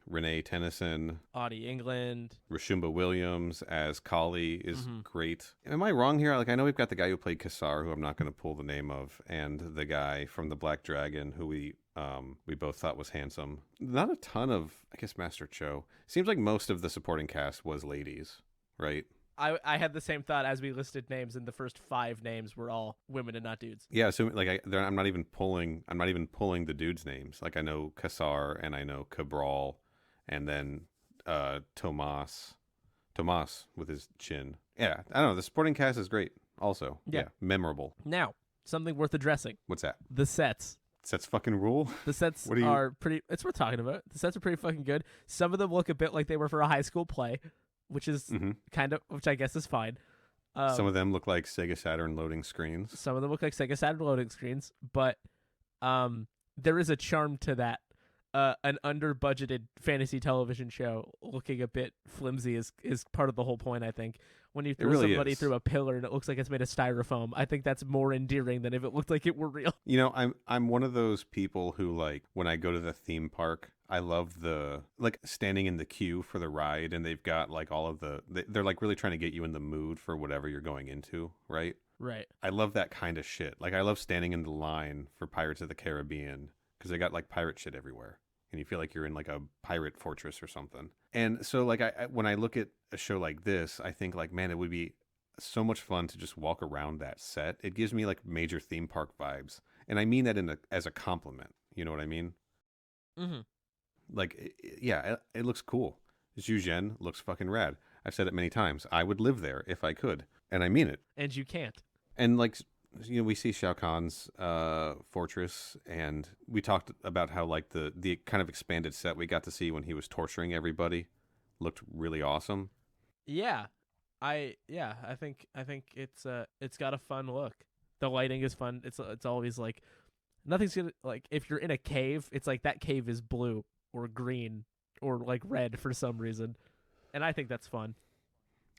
Renee Tennyson, Audie England. Rashumba Williams as Kali is great. Am I wrong here? Like, I know we've got the guy who played Kassar, who I'm not going to pull the name of, and the guy from the Black Dragon, who we both thought was handsome. Not a ton of, I guess, Master Cho. Seems like most of the supporting cast was ladies, right? I had the same thought as we listed names, and the first 5 names were all women and not dudes. Yeah, so like I'm not even pulling the dudes' names. Like, I know Kassar and I know Cabral, and then Tomas with his chin. Yeah, I don't know. The supporting cast is great. Also, Yeah. memorable. Now, something worth addressing: What's that? the sets. Sets fucking rule. The sets What do you- are pretty. It's worth talking about. The sets are pretty fucking good. Some of them look a bit like they were for a high school play, which is which I guess is fine. Some of them look like Sega Saturn loading screens. Some of them look like Sega Saturn loading screens, but there is a charm to that. An under-budgeted fantasy television show looking a bit flimsy is part of the whole point, I think. When you throw really somebody is. through a pillar and it looks like it's made of styrofoam, I think that's more endearing than if it looked like it were real. I'm one of those people who, like, when I go to the theme park, I love the, like, standing in the queue for the ride, and they've got like all of they're like really trying to get you in the mood for whatever you're going into, right? Right. I love that kind of shit. Like, I love standing in the line for Pirates of the Caribbean because they got like pirate shit everywhere, and you feel like you're in like a pirate fortress or something. And so, like, when I look at a show like this, I think, like, man, it would be so much fun to just walk around that set. It gives me like major theme park vibes, and I mean that as a compliment. You know what I mean? Mm-hmm. Like, it looks cool. Zhu Zhen looks fucking rad. I've said it many times. I would live there if I could, and I mean it. And you can't. And, like, we see Shao Kahn's fortress, and we talked about how, like, the kind of expanded set we got to see when he was torturing everybody looked really awesome. Yeah. I think it's got a fun look. The lighting is fun. It's always like nothing's gonna, like, if you're in a cave, it's like that cave is blue or green or like red for some reason, and I think that's fun.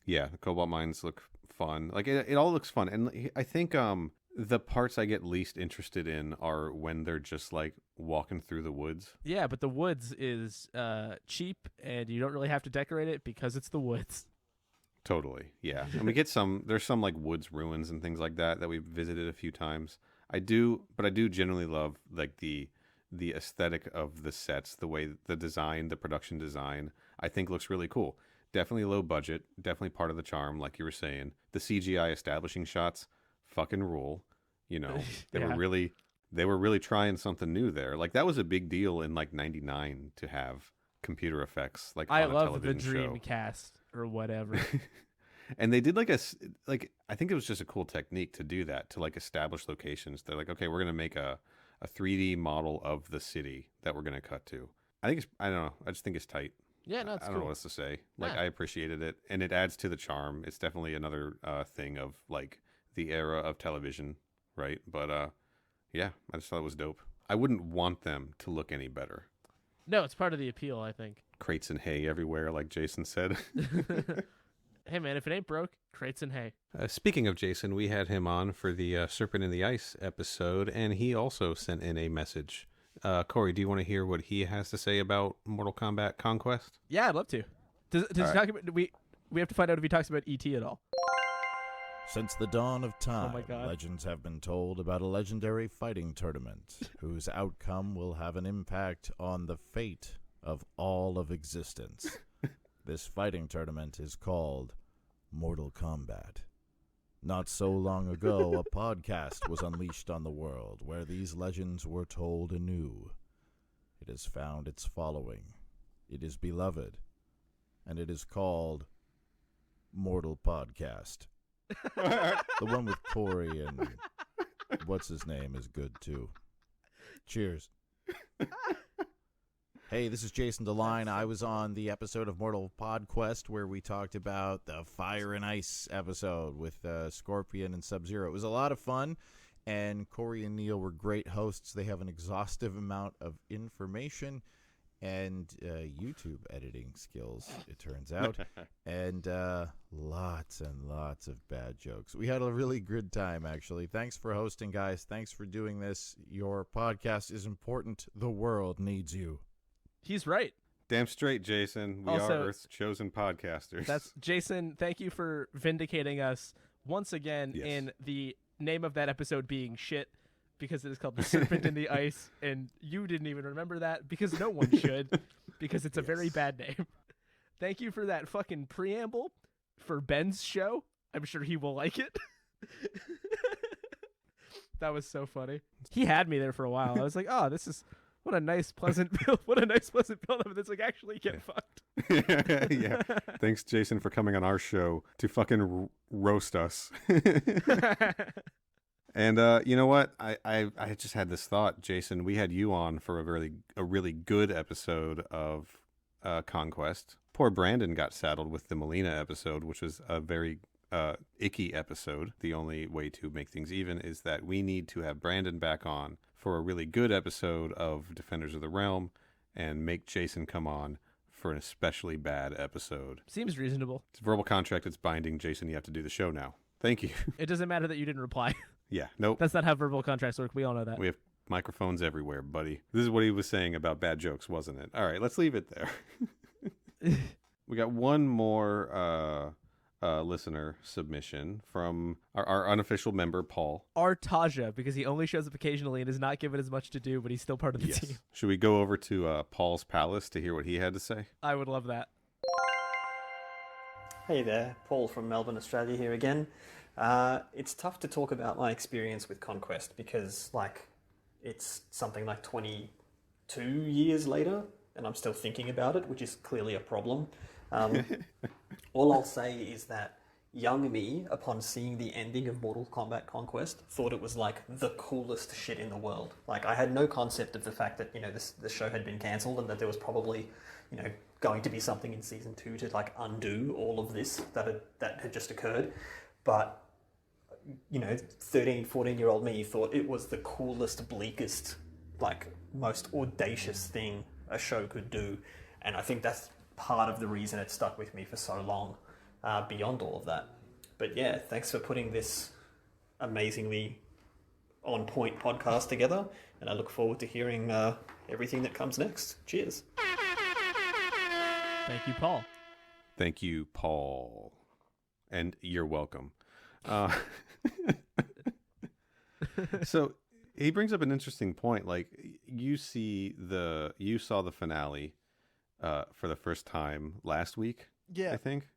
Yeah, the cobalt mines look fun. Like, it all looks fun, and I think the parts I get least interested in are when they're just like walking through the woods. Yeah, but the woods is cheap, and you don't really have to decorate it because it's the woods. Totally, yeah. And we get there's some like woods ruins and things like that we've visited a few times. I do generally love like the aesthetic of the sets, the way the design, the production design, I think looks really cool. Definitely low budget, definitely part of the charm, like you were saying. The CGI establishing shots fucking rule. They were really trying something new there. Like, that was a big deal in like 99 to have computer effects like I on a love the television show. Dreamcast or whatever. And they did like I think it was just a cool technique to do that, to like establish locations. They're like, okay, we're going to make a a 3D model of the city that we're gonna cut to. I don't know. I just think it's tight. Yeah, no, it's I don't know cool. what else to say. Like, Yeah. I appreciated it, and it adds to the charm. It's definitely another thing of like the era of television, right? But yeah, I just thought it was dope. I wouldn't want them to look any better. No, it's part of the appeal, I think. Crates and hay everywhere, like Jason said. Hey, man, if it ain't broke, crates and hay. Speaking of Jason, we had him on for the Serpent in the Ice episode, and he also sent in a message. Corey, do you want to hear what he has to say about Mortal Kombat Conquest? Yeah, I'd love to. Does he talk about... We have to find out if he talks about E.T. at all. Since the dawn of time, my God. legends have been told about a legendary fighting tournament whose outcome will have an impact on the fate of all of existence. This fighting tournament is called Mortal Kombat. Not so long ago, a podcast was unleashed on the world where these legends were told anew. It has found its following. It is beloved, and it is called Mortal Podcast. The one with Corey and what's his name is good too. Cheers. Hey, this is Jason DeLine. I was on the episode of Mortal Podquest where we talked about the Fire and Ice episode with Scorpion and Sub-Zero. It was a lot of fun, and Corey and Neil were great hosts. They have an exhaustive amount of information and YouTube editing skills, it turns out, and lots and lots of bad jokes. We had a really good time, actually. Thanks for hosting, guys. Thanks for doing this. Your podcast is important. The world needs you. He's right. Damn straight, Jason. We Also, are Earth's chosen podcasters. That's Jason. Thank you for vindicating us once again Yes. in the name of that episode being shit, because it is called The Serpent in the Ice, and you didn't even remember that because no one should, because it's a very bad name. Thank you for that fucking preamble for Ben's show. I'm sure he will like it. That was so funny. He had me there for a while. I was like, oh, this is... What a nice, pleasant build. What a nice, pleasant build up. It's like, actually get fucked. Yeah. Thanks, Jason, for coming on our show to fucking roast us. And you know what? I just had this thought, Jason. We had you on for a really good episode of Conquest. Poor Brandon got saddled with the Molina episode, which was a very icky episode. The only way to make things even is that we need to have Brandon back on for a really good episode of Defenders of the Realm, and make Jason come on for an especially bad episode. Seems reasonable. It's a verbal contract. It's binding. Jason, you have to do the show now. Thank you. It doesn't matter that you didn't reply. Yeah, nope. That's not how verbal contracts work. We all know that. We have microphones everywhere, buddy. This is what he was saying about bad jokes, wasn't it? All right, let's leave it there. We got one more listener submission from our unofficial member, Paul. Artaja, because he only shows up occasionally and is not given as much to do, but he's still part of the team. Should we go over to Paul's Palace to hear what he had to say? I would love that. Hey there, Paul from Melbourne, Australia here again. It's tough to talk about my experience with Conquest because, it's something like 22 years later, and I'm still thinking about it, which is clearly a problem. All I'll say is that young me, upon seeing the ending of Mortal Kombat Conquest, thought it was the coolest shit in the world. I had no concept of the fact that, the show had been cancelled and that there was probably, going to be something in season 2 to undo all of this that had just occurred. But, 13, 14-year-old me thought it was the coolest, bleakest, most audacious thing a show could do. And I think that's part of the reason it stuck with me for so long, beyond all of that. But yeah, thanks for putting this amazingly on-point podcast together, and I look forward to hearing everything that comes next. Cheers. Thank you, Paul. Thank you, Paul. And you're welcome. So he brings up an interesting point. You saw the finale for the first time last week. Yeah. I think.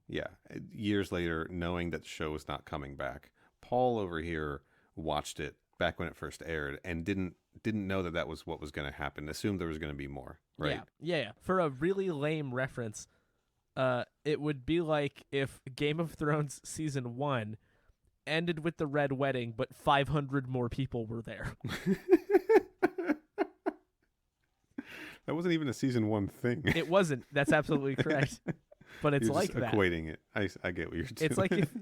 Yeah. Years later, knowing that the show was not coming back. Paul over here watched it back when it first aired and didn't know that was what was going to happen. Assumed there was going to be more, right? Yeah. For a really lame reference, it would be like if Game of Thrones season 1 ended with the Red Wedding, but 500 more people were there. That wasn't even a season 1 thing. It wasn't. That's absolutely correct. But it's You're like just that. equating it. I get what you're doing.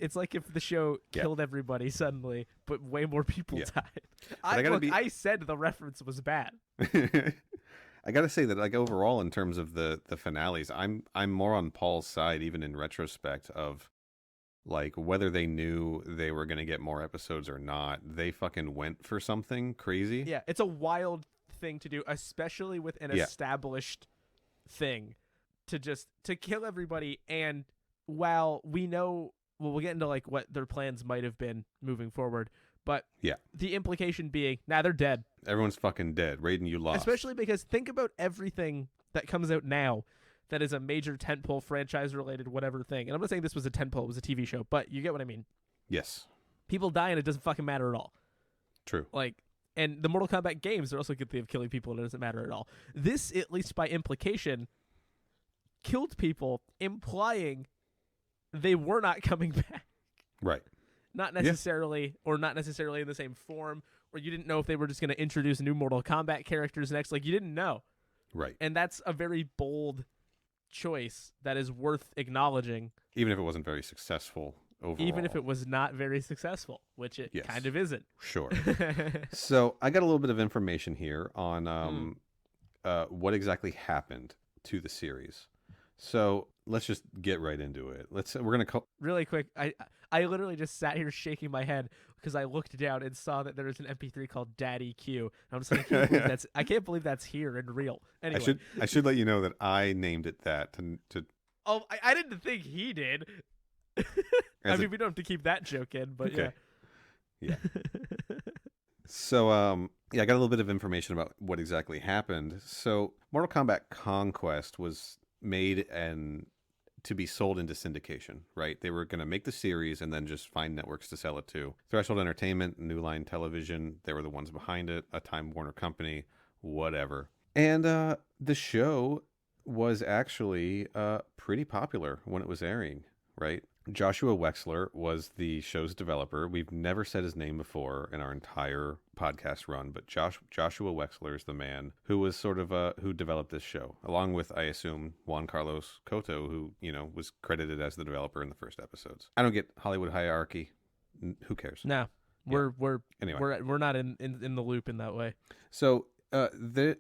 It's like if the show killed everybody suddenly, but way more people died. I said the reference was bad. I gotta say that, like, overall, in terms of the finales, I'm more on Paul's side, even in retrospect, of like whether they knew they were gonna get more episodes or not. They fucking went for something crazy. Yeah, it's a wild thing to do, especially with an established thing, to kill everybody. And while we know, we'll get into like what their plans might have been moving forward. But the implication being, they're dead. Everyone's fucking dead. Raiden, you lost. Especially because think about everything that comes out now that is a major tentpole franchise-related whatever thing. And I'm not saying this was a tentpole, it was a TV show, but you get what I mean. Yes. People die and it doesn't fucking matter at all. True. Like, and the Mortal Kombat games are also guilty of killing people and it doesn't matter at all. This, at least by implication, killed people, implying they were not coming back. Right. Not necessarily, or not necessarily in the same form, or you didn't know if they were just going to introduce new Mortal Kombat characters next. Like, you didn't know. Right. And that's a very bold choice that is worth acknowledging. Even if it wasn't very successful overall. Even if it was not very successful, which it kind of isn't. Sure. So I got a little bit of information here on what exactly happened to the series. So let's just get right into it. We're gonna really quick. I literally just sat here shaking my head because I looked down and saw that there was an MP3 called Daddy Q. I'm just like, I can't believe that's here and real. Anyway, I should let you know that I named it that to. Oh, I didn't think he did. I mean, we don't have to keep that joke in, but yeah. So, I got a little bit of information about what exactly happened. So, Mortal Kombat Conquest was made and to be sold into syndication, right? They were going to make the series and then just find networks to sell it to. Threshold Entertainment, New Line Television, they were the ones behind it, a Time Warner company, whatever. And the show was actually pretty popular when it was airing, right? Joshua Wexler was the show's developer. We've never said his name before in our entire podcast run, but Joshua Wexler is the man who was sort of who developed this show, along with, I assume, Juan Carlos Cotto, who was credited as the developer in the first episodes. I don't get Hollywood hierarchy. Who cares? No, we're not in the loop in that way. So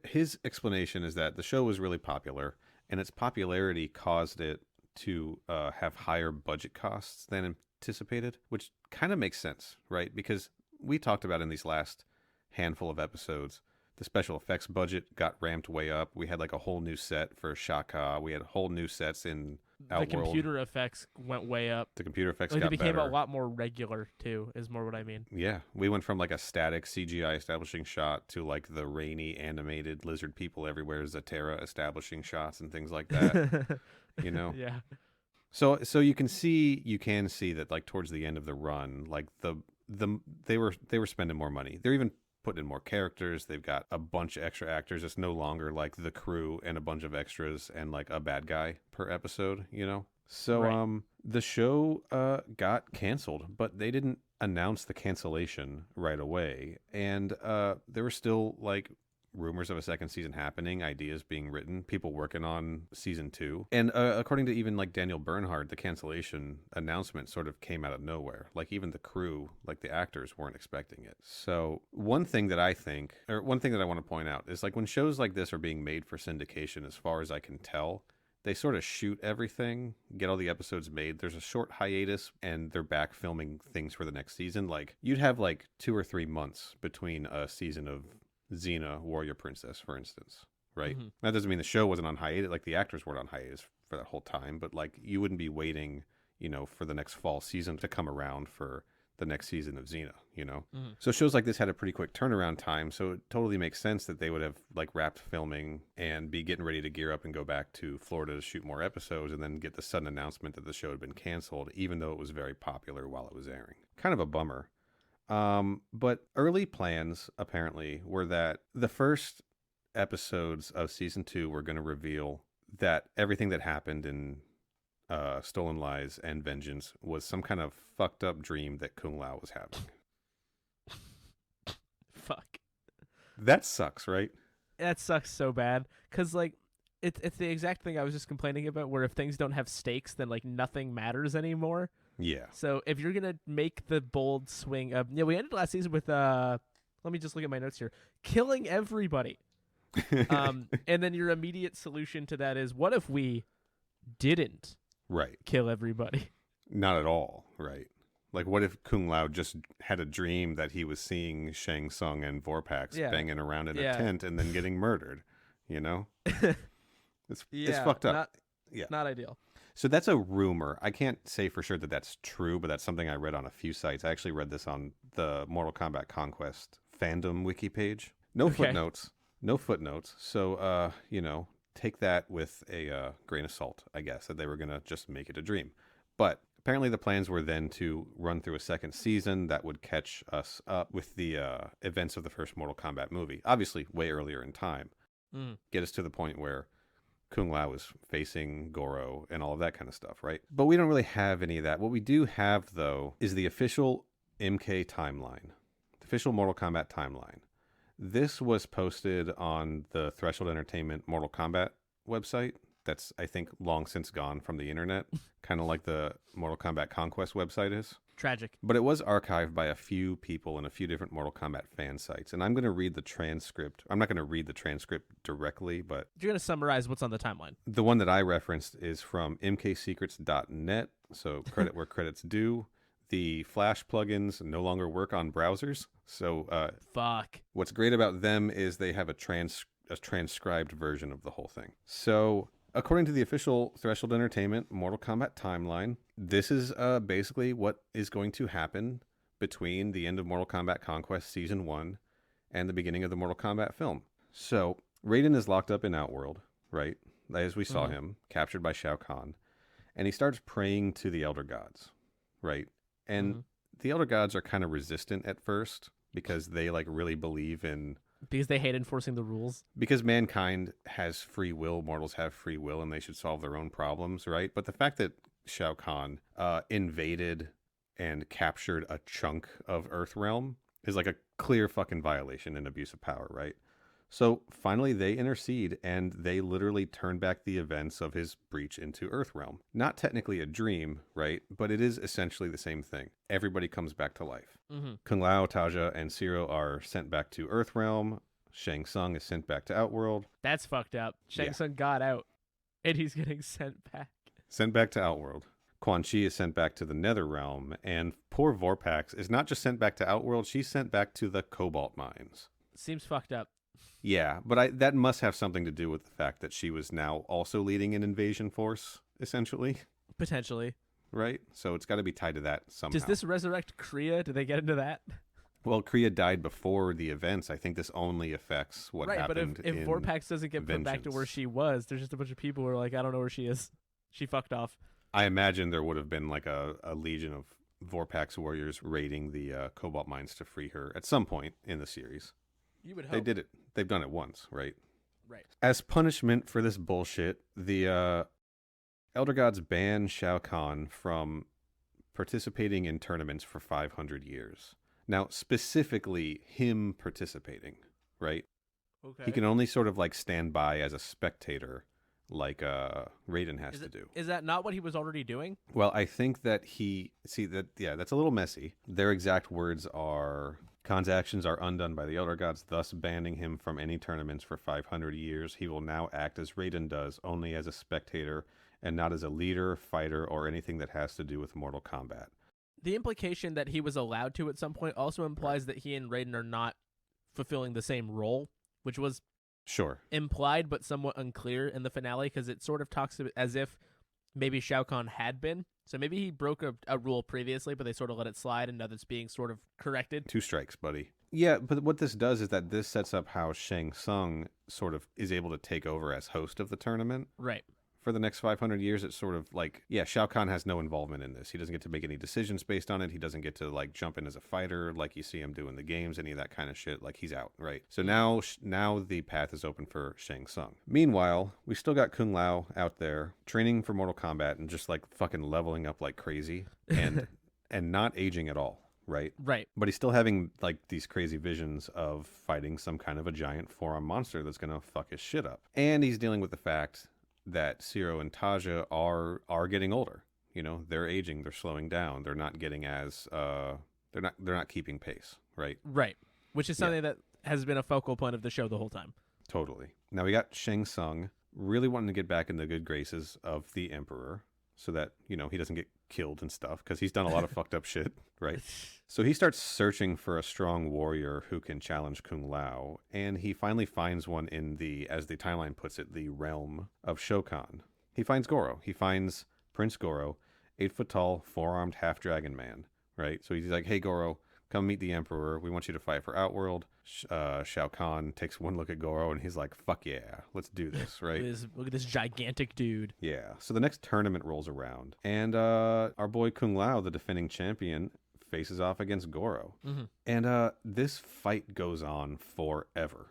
his explanation is that the show was really popular, and its popularity caused it to have higher budget costs than anticipated, which kind of makes sense, right? Because we talked about in these last handful of episodes, the special effects budget got ramped way up. We had like a whole new set for Shaka. We had whole new sets in Outworld. The computer effects went way up. The computer effects got better. They became a lot more regular too, is more what I mean. Yeah, we went from like a static CGI establishing shot to like the rainy animated lizard people everywhere, Zatera establishing shots and things like that. Yeah. So you can see that like towards the end of the run, like they were spending more money. They're even putting in more characters. They've got a bunch of extra actors. It's no longer like the crew and a bunch of extras and like a bad guy per episode, So right. The show got canceled, but they didn't announce the cancellation right away. And there were still like rumors of a second season happening, ideas being written, people working on season 2. And according to even like Daniel Bernhard, the cancellation announcement sort of came out of nowhere. Like even the crew, like the actors weren't expecting it. So one thing that I want to point out is like when shows like this are being made for syndication, as far as I can tell, they sort of shoot everything, get all the episodes made. There's a short hiatus and they're back filming things for the next season. Like you'd have like 2 or 3 months between a season of Xena, Warrior Princess, for instance, right? Mm-hmm. That doesn't mean the show wasn't on hiatus, like the actors weren't on hiatus for that whole time, but like you wouldn't be waiting, for the next fall season to come around for the next season of Xena, Mm-hmm. So shows like this had a pretty quick turnaround time, so it totally makes sense that they would have like wrapped filming and be getting ready to gear up and go back to Florida to shoot more episodes and then get the sudden announcement that the show had been canceled, even though it was very popular while it was airing. Kind of a bummer. But early plans apparently were that the first episodes of season 2 were going to reveal that everything that happened in Stolen Lies and Vengeance was some kind of fucked up dream that Kung Lao was having. Fuck. That sucks, right? That sucks so bad. Because, like, it's the exact thing I was just complaining about, where if things don't have stakes, then, like, nothing matters anymore. Yeah. So if you're going to make the bold swing of... Yeah, we ended last season with... let me just look at my notes here. Killing everybody. And then your immediate solution to that is, what if we didn't Right. kill everybody? Not at all, right? Like, what if Kung Lao just had a dream that he was seeing Shang Tsung and Vorpax banging around in a tent and then getting murdered, you know? It's fucked up. Not ideal. So that's a rumor. I can't say for sure that that's true, but that's something I read on a few sites. I actually read this on the Mortal Kombat Conquest fandom wiki page. No footnotes. No footnotes. So, you know, take that with a grain of salt, I guess, that they were going to just make it a dream. But apparently the plans were then to run through a second season that would catch us up with the events of the first Mortal Kombat movie. Obviously, way earlier in time. Get us to the point where Kung Lao is facing Goro and all of that kind of stuff, right? But we don't really have any of that. What we do have, though, is the official MK timeline, the official Mortal Kombat timeline. This was posted on the Threshold Entertainment Mortal Kombat website. That's, I think, long since gone from the internet, kind of like the Mortal Kombat Conquest website is. Tragic. But it was archived by a few people in a few different Mortal Kombat fan sites. And I'm going to read the transcript. I'm not going to read the transcript directly, but... You're going to summarize what's on the timeline. The one that I referenced is from mksecrets.net, so credit where credit's due. The Flash plugins no longer work on browsers, so... Fuck. What's great about them is they have a transcribed version of the whole thing. So... According to the official Threshold Entertainment Mortal Kombat timeline, this is basically what is going to happen between the end of Mortal Kombat Conquest Season 1 and the beginning of the Mortal Kombat film. So, Raiden is locked up in Outworld, right? As we saw him, captured by Shao Kahn. And he starts praying to the Elder Gods, right? And the Elder Gods are kind of resistant at first because they, like, really believe in... Because they hate enforcing the rules. Because mankind has free will, mortals have free will, and they should solve their own problems, right? But the fact that Shao Kahn invaded and captured a chunk of Earthrealm is like a clear fucking violation and abuse of power, right? So finally they intercede and they literally turn back the events of his breach into Earthrealm. Not technically a dream, right? But it is essentially the same thing. Everybody comes back to life. Kung Lao, Taja, and Zero are sent back to Earthrealm. Shang Tsung is sent back to Outworld. That's fucked up. Shang Tsung got out and he's getting sent back. Sent back to Outworld. Quan Chi is sent back to the Netherrealm, and poor Vorpax is not just sent back to Outworld, she's sent back to the Cobalt Mines. Seems fucked up. Yeah, but that must have something to do with the fact that she was now also leading an invasion force, essentially. Potentially. Right? So it's got to be tied to that somehow. Does this resurrect Kriya? Do they get into that? Well, Kriya died before the events. I think this only affects what happened but if Vorpax doesn't get put back to where she was, there's just a bunch of people who are like, I don't know where she is. She fucked off. I imagine there would have been like a legion of Vorpax warriors raiding the Cobalt Mines to free her at some point in the series. You would hope. They did it. They've done it once, right? Right. As punishment for this bullshit, the Elder Gods ban Shao Kahn from participating in tournaments for 500 years. Now, specifically him participating, right? Okay. He can only sort of like stand by as a spectator like Raiden has to do. Is that not what he was already doing? Well, I think that that's a little messy. Their exact words are... Khan's actions are undone by the Elder Gods, thus banning him from any tournaments for 500 years. He will now act as Raiden does, only as a spectator, and not as a leader, fighter, or anything that has to do with Mortal Kombat. The implication that he was allowed to at some point also implies that he and Raiden are not fulfilling the same role, which was implied but somewhat unclear in the finale, because it sort of talks as if maybe Shao Kahn had been. So maybe he broke a rule previously, but they sort of let it slide, and now that's being sort of corrected. 2 strikes, buddy. Yeah, but what this does is that this sets up how Shang Tsung sort of is able to take over as host of the tournament. Right. For the next 500 years, it's sort of like, Shao Kahn has no involvement in this. He doesn't get to make any decisions based on it. He doesn't get to, like, jump in as a fighter like you see him do in the games, any of that kind of shit. Like, he's out, right? So now the path is open for Shang Tsung. Meanwhile, we still got Kung Lao out there training for Mortal Kombat and just, like, fucking leveling up like crazy and and not aging at all. right? Right. But he's still having like these crazy visions of fighting some kind of a giant four-arm monster that's going to fuck his shit up. And he's dealing with the fact that Zero and Taja are getting older. You know, they're aging, they're slowing down, they're not getting as they're not keeping pace, right? Right. Which is something that has been a focal point of the show the whole time. Totally. Now we got Shang Tsung really wanting to get back in the good graces of the Emperor so that, you know, he doesn't get killed and stuff because he's done a lot of fucked up shit, right? So he starts searching for a strong warrior who can challenge Kung Lao, and he finally finds one in the, as the timeline puts it, the realm of Shokan. He finds Goro. He finds Prince Goro, 8-foot tall, four-armed half-dragon man, right? So he's like, hey, Goro, come meet the Emperor. We want you to fight for Outworld. Shao Kahn takes one look at Goro, and he's like, fuck yeah, let's do this, right? Look at this gigantic dude. Yeah. So the next tournament rolls around, and our boy Kung Lao, the defending champion, faces off against Goro. Mm-hmm. And this fight goes on forever.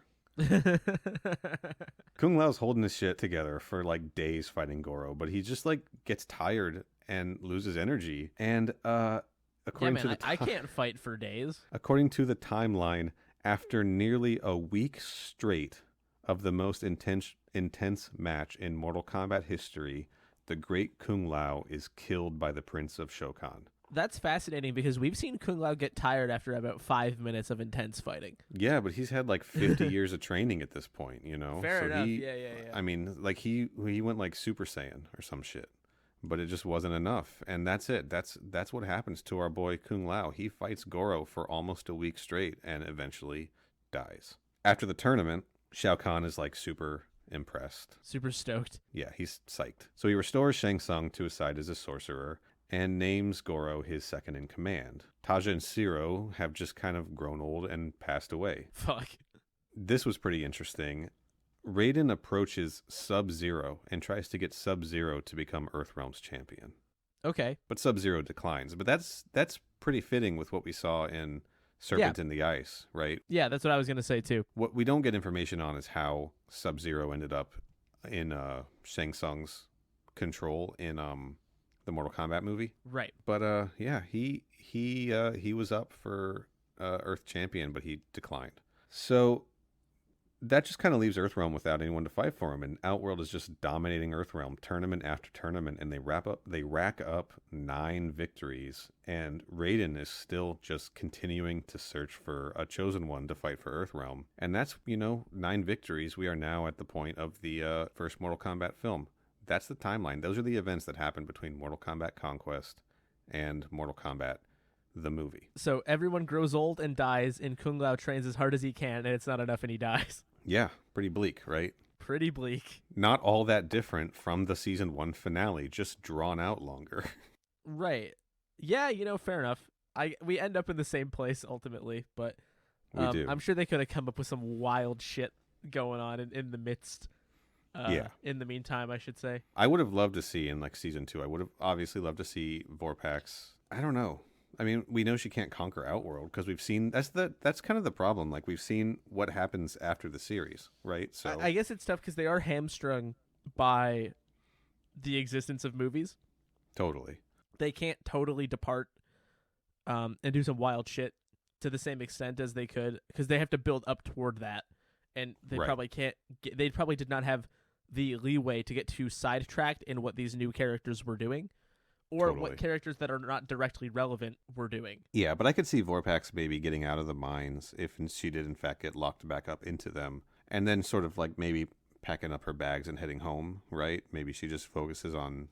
Kung Lao's holding his shit together for like days fighting Goro, but he just like gets tired and loses energy. And according to I can't fight for days. According to the timeline, after nearly a week straight of the most intense match in Mortal Kombat history, the great Kung Lao is killed by the Prince of Shokan. That's fascinating because we've seen Kung Lao get tired after about 5 minutes of intense fighting. Yeah, but he's had like 50 years of training at this point, you know? Fair enough. Yeah. I mean, like he went like Super Saiyan or some shit, but it just wasn't enough. And that's it. That's what happens to our boy Kung Lao. He fights Goro for almost a week straight and eventually dies. After the tournament, Shao Kahn is like super impressed. Super stoked. Yeah, he's psyched. So he restores Shang Tsung to his side as a sorcerer and names Goro his second in command. Taja and Zero have just kind of grown old and passed away. Fuck. This was pretty interesting. Raiden approaches Sub-Zero and tries to get Sub-Zero to become Earthrealm's champion. Okay. But Sub-Zero declines. But that's pretty fitting with what we saw in Serpent in the Ice, right? Yeah, that's what I was going to say too. What we don't get information on is how Sub-Zero ended up in Shang Tsung's control in the Mortal Kombat movie. Right. But yeah, he was up for Earth Champion, but he declined. So that just kind of leaves Earthrealm without anyone to fight for him, and Outworld is just dominating Earthrealm tournament after tournament, and they rack up 9 victories, and Raiden is still just continuing to search for a chosen one to fight for Earthrealm, and that's 9 victories. We are now at the point of the first Mortal Kombat film. That's the timeline. Those are the events that happened between Mortal Kombat Conquest and Mortal Kombat the movie. So everyone grows old and dies, and Kung Lao trains as hard as he can, and it's not enough, and he dies. Yeah, pretty bleak, right? Pretty bleak. Not all that different from the season 1 finale, just drawn out longer. Right. Yeah, fair enough. We end up in the same place ultimately, but We do. I'm sure they could have come up with some wild shit going on in the midst. In the meantime, I should say. I would have loved to see in like season 2. I would have obviously loved to see Vorpax. I don't know. I mean, we know she can't conquer Outworld because we've seen that's kind of the problem. Like we've seen what happens after the series, right? So I guess it's tough because they are hamstrung by the existence of movies. Totally. They can't totally depart and do some wild shit to the same extent as they could because they have to build up toward that, and they probably can't. They probably did not have the leeway to get too sidetracked in what these new characters were doing. Or what characters that are not directly relevant were doing. Yeah, but I could see Vorpax maybe getting out of the mines if she did in fact get locked back up into them. And then sort of like maybe packing up her bags and heading home, right? Maybe she just focuses on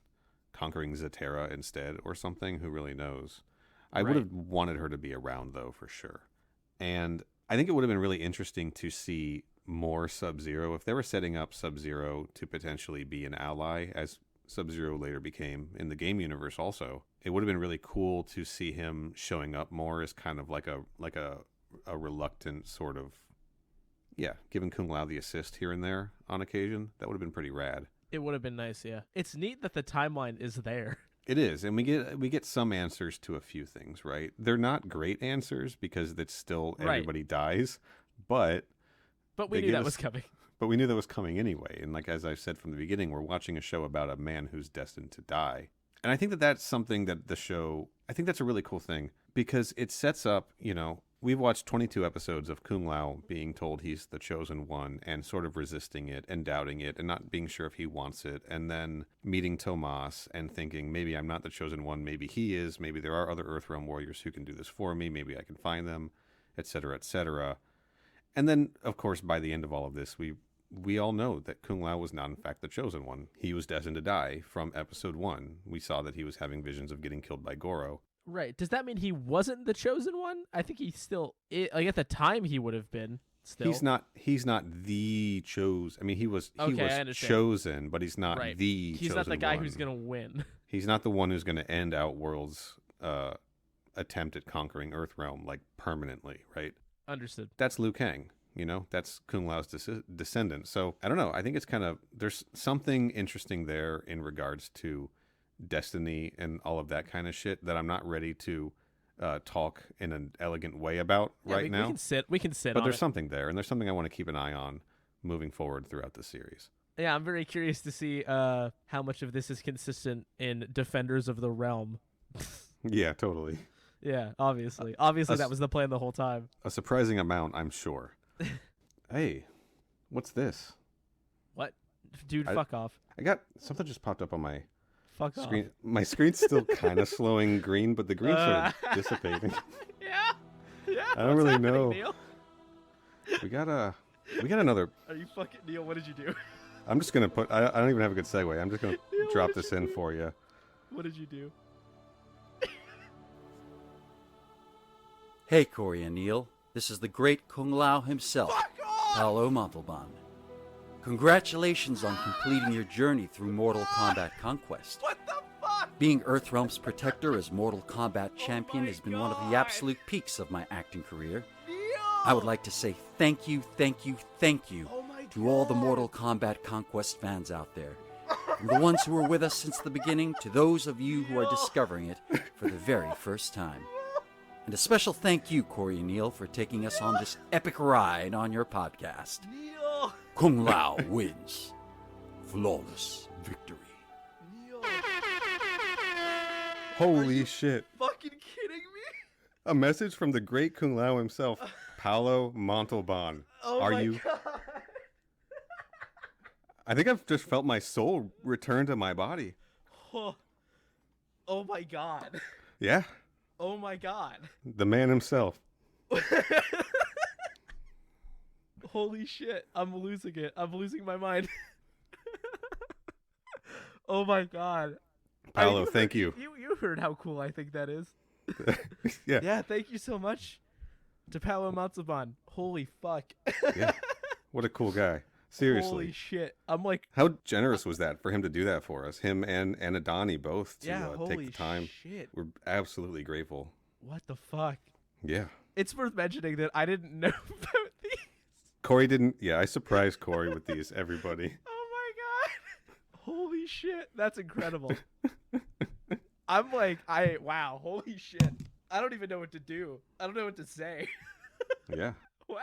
conquering Zatera instead or something. Who really knows? I would have wanted her to be around though, for sure. And I think it would have been really interesting to see more Sub-Zero. If they were setting up Sub-Zero to potentially be an ally, as Sub-Zero later became in the game universe also, it would have been really cool to see him showing up more as kind of like a reluctant sort of, giving Kung Lao the assist here and there on occasion. That would have been pretty rad. It would have been nice, yeah. It's neat that the timeline is there. It is, and we get some answers to a few things, right? They're not great answers because it's still everybody dies, but we knew that was coming. But we knew that was coming anyway. And like, as I've said from the beginning, we're watching a show about a man who's destined to die. And I think that that's something that the show, I think that's a really cool thing because it sets up, we've watched 22 episodes of Kung Lao being told he's the chosen one and sort of resisting it and doubting it and not being sure if he wants it. And then meeting Tomas and thinking, maybe I'm not the chosen one. Maybe he is. Maybe there are other Earthrealm warriors who can do this for me. Maybe I can find them, et cetera, et cetera. And then, of course, by the end of all of this, we all know that Kung Lao was not, in fact, the chosen one. He was destined to die from episode 1. We saw that he was having visions of getting killed by Goro. Right. Does that mean he wasn't the chosen one? I think he still, like at the time he would have been still. He's not the chosen. I mean, he was chosen, but he's not right. the chosen one. He's not the guy who's going to win. He's not the one who's going to end Outworld's attempt at conquering Earthrealm, like, permanently, right? Understood. That's Liu Kang. That's Kung Lao's descendant. So, I don't know. I think it's there's something interesting there in regards to destiny and all of that kind of shit that I'm not ready to talk in an elegant way about right now. We can sit But on there's it. something there, and there's something I want to keep an eye on moving forward throughout the series. Yeah, I'm very curious to see how much of this is consistent in Defenders of the Realm. Yeah, totally. Yeah, obviously. Obviously, that was the plan the whole time. A surprising amount, I'm sure. Hey, what's this? What? Dude, fuck off. I got something just popped up on my Fuck screen. off. My screen's still kind of slowing green, but the green's sort of dissipating. Yeah. I don't really know. Neil? We got another. Are you fucking Neil? What did you do? I'm just gonna put. I don't even have a good segue. I'm just gonna drop this in for you. What did you do? Hey, Corey and Neil. This is the great Kung Lao himself, Paolo Montalban. Congratulations on completing your journey through Mortal Kombat Conquest. What the fuck? Being Earthrealm's protector as Mortal Kombat champion has been one of the absolute peaks of my acting career. I would like to say thank you to all the Mortal Kombat Conquest fans out there. From the ones who were with us since the beginning to those of you who are discovering it for the very first time. And a special thank you, Corey and Neil, for taking us on this epic ride on your podcast. Neil! Kung Lao wins. Flawless victory. Neil! Holy shit! Fucking kidding me? A message from the great Kung Lao himself, Paolo Montalban. Oh Are my you? God. I think I've just felt my soul return to my body. Oh my God. Yeah. Oh my God. The man himself. Holy shit. I'm losing it. I'm losing my mind. Oh my God. Paolo, thank you. You heard how cool I think that is. Yeah. Yeah, thank you so much to Paolo Montalban. Holy fuck. Yeah. What a cool guy. Seriously. Holy shit. I'm like, how generous was that for him to do that for us? Him and Adoni both to take holy the time. shit. We're absolutely grateful. What the fuck? Yeah. It's worth mentioning that I didn't know about these. Corey didn't. Yeah, I surprised Corey with these, everybody. Oh my God. Holy shit. That's incredible. I'm like, wow, holy shit. I don't even know what to do. I don't know what to say. Yeah. Wow.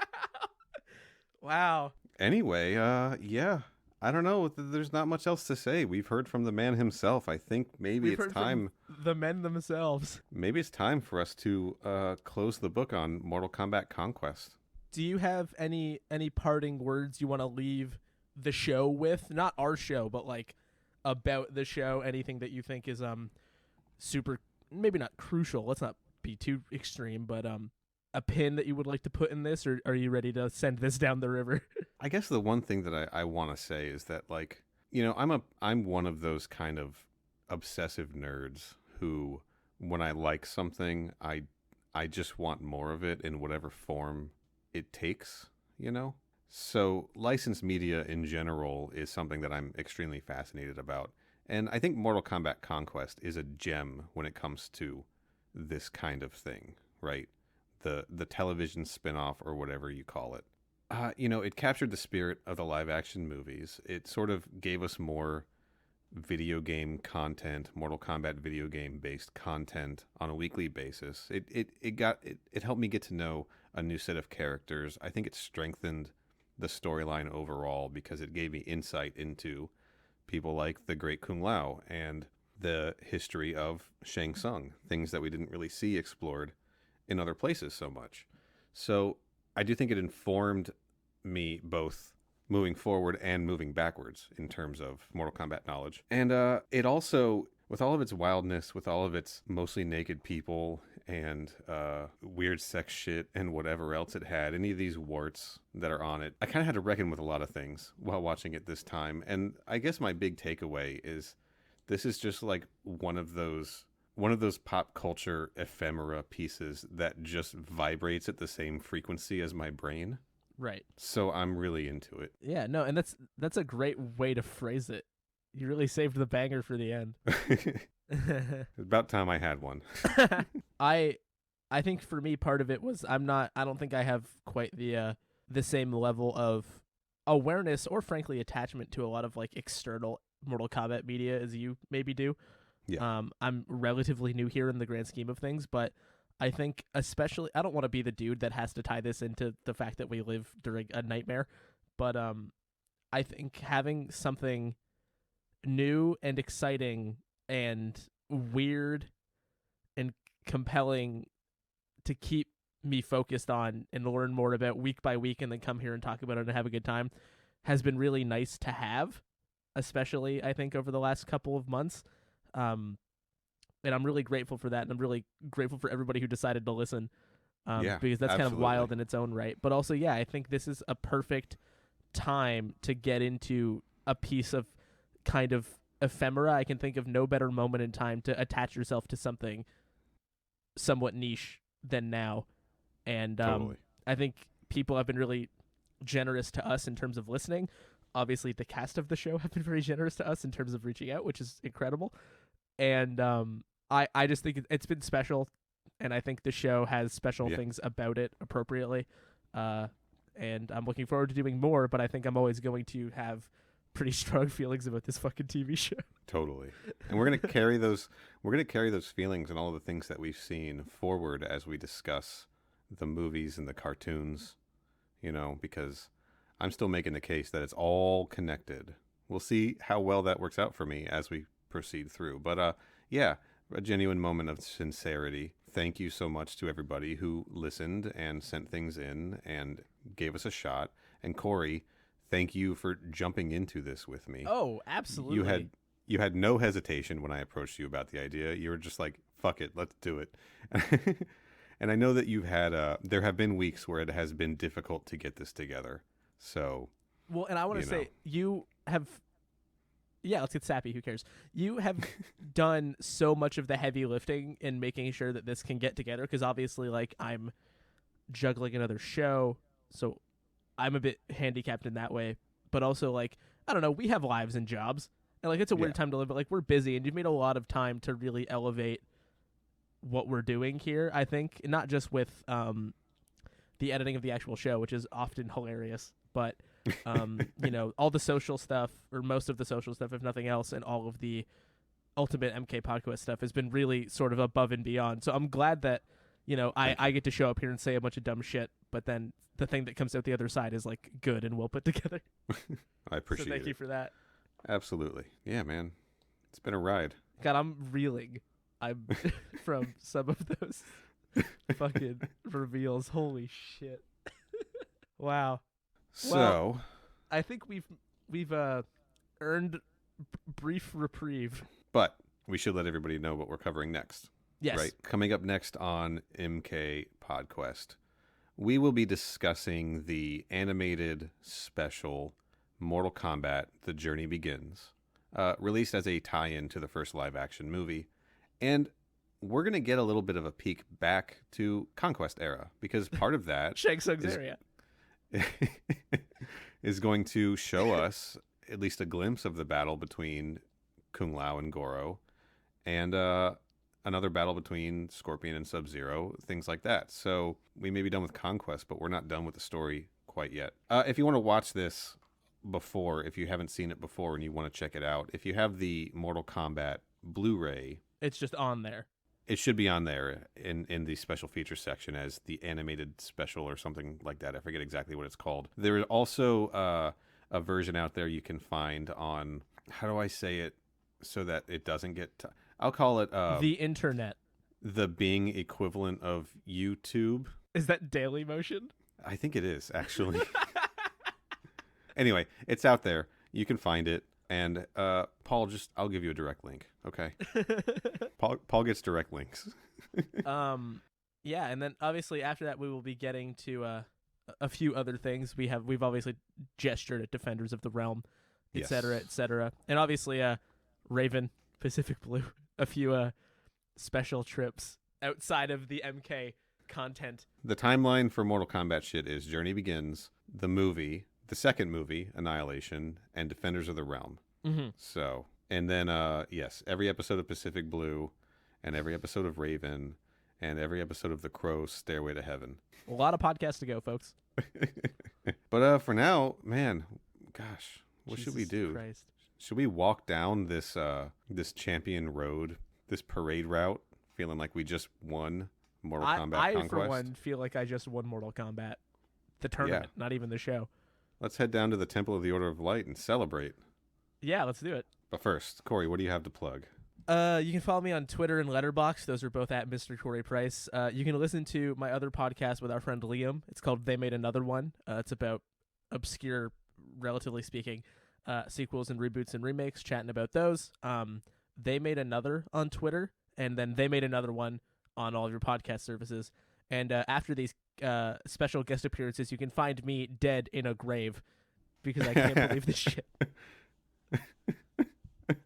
Wow. Anyway, yeah. I don't know. There's not much else to say. We've heard from the man himself. I think maybe it's time. The men themselves. Maybe it's time for us to close the book on Mortal Kombat Conquest. Do you have any parting words you want to leave the show with? Not our show, but like about the show. Anything that you think is super, maybe not crucial. Let's not be too extreme, but a pin that you would like to put in this, or are you ready to send this down the river? I guess the one thing that I want to say is that, like, I'm one of those kind of obsessive nerds who, when I like something, I just want more of it in whatever form it takes, So licensed media in general is something that I'm extremely fascinated about. And I think Mortal Kombat Conquest is a gem when it comes to this kind of thing, right? The television spin-off or whatever you call it. It captured the spirit of the live-action movies. It sort of gave us more video game content, Mortal Kombat video game-based content on a weekly basis. It helped me get to know a new set of characters. I think it strengthened the storyline overall because it gave me insight into people like the great Kung Lao and the history of Shang Tsung, things that we didn't really see explored in other places so much. So I do think it informed me both moving forward and moving backwards in terms of Mortal Kombat knowledge. And it also, with all of its wildness, with all of its mostly naked people and weird sex shit and whatever else it had, any of these warts that are on it, I kind of had to reckon with a lot of things while watching it this time. And I guess my big takeaway is this is just like one of those pop culture ephemera pieces that just vibrates at the same frequency as my brain. Right. So I'm really into it. Yeah, no, and that's a great way to phrase it. You really saved the banger for the end. It's about time I had one. I think for me part of it was I don't think I have quite the same level of awareness or frankly attachment to a lot of like external Mortal Kombat media as you maybe do. Yeah. I'm relatively new here in the grand scheme of things, but I think especially I don't want to be the dude that has to tie this into the fact that we live during a nightmare, but I think having something new and exciting and weird and compelling to keep me focused on and learn more about week by week and then come here and talk about it and have a good time has been really nice to have, especially I think over the last couple of months. And I'm really grateful for that, and I'm really grateful for everybody who decided to listen, because that's absolutely. kind of wild in its own right. But also, yeah, I think this is a perfect time to get into a piece of kind of ephemera. I can think of no better moment in time to attach yourself to something somewhat niche than now. And Totally. I think people have been really generous to us in terms of listening. Obviously, the cast of the show have been very generous to us in terms of reaching out, which is incredible. And I just think it's been special, and I think the show has special things about it appropriately. And I'm looking forward to doing more, but I think I'm always going to have pretty strong feelings about this fucking TV show. Totally. And we're going to carry those feelings and all the things that we've seen forward as we discuss the movies and the cartoons, because I'm still making the case that it's all connected. We'll see how well that works out for me as we proceed through. But yeah, a genuine moment of sincerity. Thank you so much to everybody who listened and sent things in and gave us a shot. And Corey, thank you for jumping into this with me. Oh, absolutely. You had no hesitation when I approached you about the idea. You were just like, fuck it, let's do it. And I know that you've had there have been weeks where it has been difficult to get this together. So well, and I want to say you have let's get sappy. Who cares? You have done so much of the heavy lifting in making sure that this can get together, because obviously, like, I'm juggling another show, so I'm a bit handicapped in that way. But also, like, I don't know, we have lives and jobs, and like it's a weird time to live, but like we're busy, and you've made a lot of time to really elevate what we're doing here. I think not just with the editing of the actual show, which is often hilarious, but all the social stuff, or most of the social stuff, if nothing else, and all of the ultimate MK Conquest stuff has been really sort of above and beyond. So I'm glad that, I get to show up here and say a bunch of dumb shit, but then the thing that comes out the other side is like good and well put together. I appreciate it. So thank you for that. Absolutely. Yeah, man. It's been a ride. God, I'm reeling. I'm from some of those fucking reveals. Holy shit. Wow. So, well, I think we've earned brief reprieve. But we should let everybody know what we're covering next. Yes. Right. Coming up next on MK Conquest, we will be discussing the animated special Mortal Kombat: The Journey Begins, released as a tie-in to the first live-action movie. And we're going to get a little bit of a peek back to Conquest era, because part of that Shang Tsung's area is going to show us at least a glimpse of the battle between Kung Lao and Goro, and another battle between Scorpion and Sub-Zero, things like that. So we may be done with Conquest, but we're not done with the story quite yet. If you want to watch this before, if you haven't seen it before and you want to check it out, if you have the Mortal Kombat Blu-ray, it's just on there. It should be on there in the special features section as the animated special or something like that. I forget exactly what it's called. There is also a version out there you can find on, how do I say it so that it doesn't get. I'll call it the internet. The Bing equivalent of YouTube. Is that Daily Motion? I think it is, actually. Anyway, it's out there. You can find it. And Paul, I'll give you a direct link, okay? Paul gets direct links. Yeah, and then obviously after that we will be getting to a few other things. We've obviously gestured at Defenders of the Realm, etc., etc. And obviously Raven, Pacific Blue, a few special trips outside of the MK content. The timeline for Mortal Kombat shit is Journey Begins, the movie, the second movie, Annihilation, and Defenders of the Realm. Mm-hmm. So, and then, yes, every episode of Pacific Blue, and every episode of Raven, and every episode of The Crow, Stairway to Heaven. A lot of podcasts to go, folks. But for now, man, gosh, what Jesus should we do? Christ. Should we walk down this champion road, this parade route, feeling like we just won Mortal Kombat Conquest? I, for one, feel like I just won Mortal Kombat. The tournament, not even the show. Let's head down to the Temple of the Order of Light and celebrate. Yeah, let's do it. But first, Corey, what do you have to plug? You can follow me on Twitter and Letterboxd. Those are both at Mr. Corey Price. You can listen to my other podcast with our friend Liam. It's called They Made Another One. It's about obscure, relatively speaking, sequels and reboots and remakes, chatting about those. They Made Another on Twitter, and then They Made Another One on all of your podcast services. And after these special guest appearances, you can find me dead in a grave because I can't believe this shit.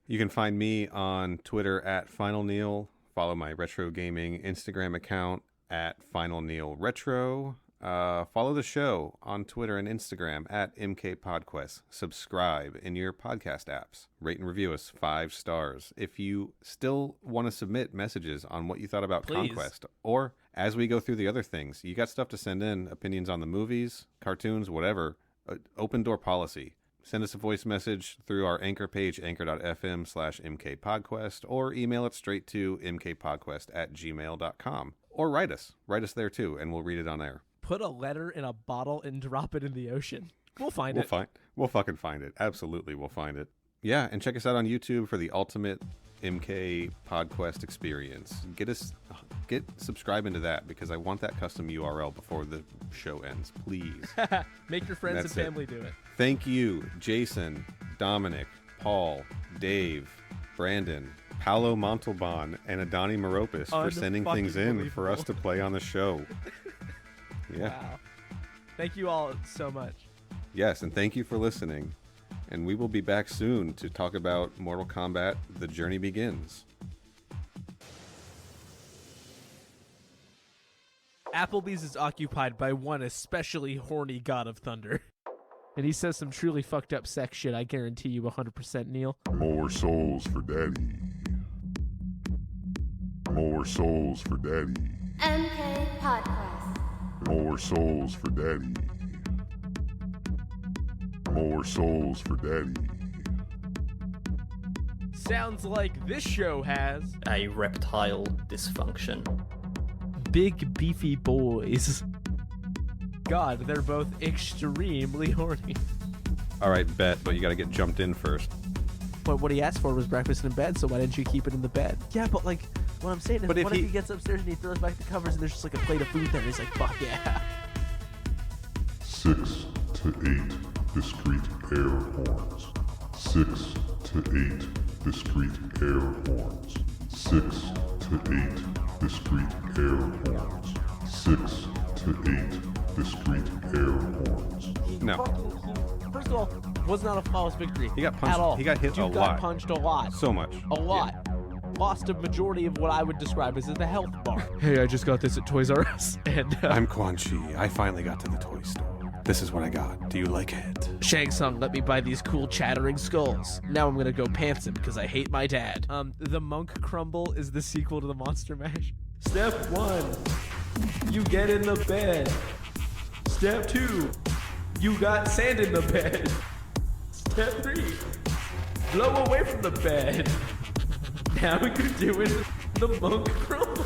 You can find me on Twitter at Final Neil. Follow my retro gaming Instagram account at Final Neil Retro. Follow the show on Twitter and Instagram at MK Conquest. Subscribe in your podcast apps. Rate and review us 5 stars. If you still want to submit messages on what you thought about Please. Conquest, or as we go through the other things, you got stuff to send in, opinions on the movies, cartoons, whatever, open door policy. Send us a voice message through our anchor page, anchor.fm/mkpodquest, or email it straight to mkpodquest@gmail.com. Or write us there too, and we'll read it on air. Put a letter in a bottle and drop it in the ocean. We'll find it. We'll fucking find it. Absolutely, we'll find it. Yeah, and check us out on YouTube for the ultimate MK Conquest experience. Get subscribing to that because I want that custom URL before the show ends, please. Make your friends and family do it. Thank you, Jason, Dominic, Paul, Dave, Brandon, Paolo Montalban, and Adoni Maropis for sending things in for us to play on the show. Yeah. Wow. Thank you all so much. Yes, and thank you for listening. And we will be back soon to talk about Mortal Kombat: The Journey Begins. Applebee's is occupied by one especially horny god of thunder. And he says some truly fucked up sex shit, I guarantee you 100%, Neil. More souls for daddy. More souls for daddy. MK Podcast. More souls for daddy. More souls for daddy. Sounds like this show has a reptile dysfunction. Big beefy boys. God, they're both extremely horny. All right, bet, but you got to get jumped in first. But what he asked for was breakfast in bed, so why didn't you keep it in the bed? Yeah, but like, what I'm saying is, what if he gets upstairs and he throws back the covers and there's just like a plate of food there and he's like, fuck yeah. 6 to 8 discrete air horns. 6 to 8 discrete air horns. 6 to 8 discrete air horns. 6 to 8 discrete air horns. No. First of all, was not a flawless victory. He got punched. At all. He got hit Dude a lot. got punched a lot. So much. A lot. Yeah. Lost a majority of what I would describe as the health bar. Hey, I just got this at Toys R Us. And I'm Quan Chi. I finally got to the toy store. This is what I got. Do you like it? Shang Tsung let me buy these cool chattering skulls. Now I'm gonna go pants him because I hate my dad. The Monk Crumble is the sequel to the Monster Mash. Step 1, you get in the bed. Step 2, you got sand in the bed. Step 3, blow away from the bed. Now you're doing the Monk Crumble.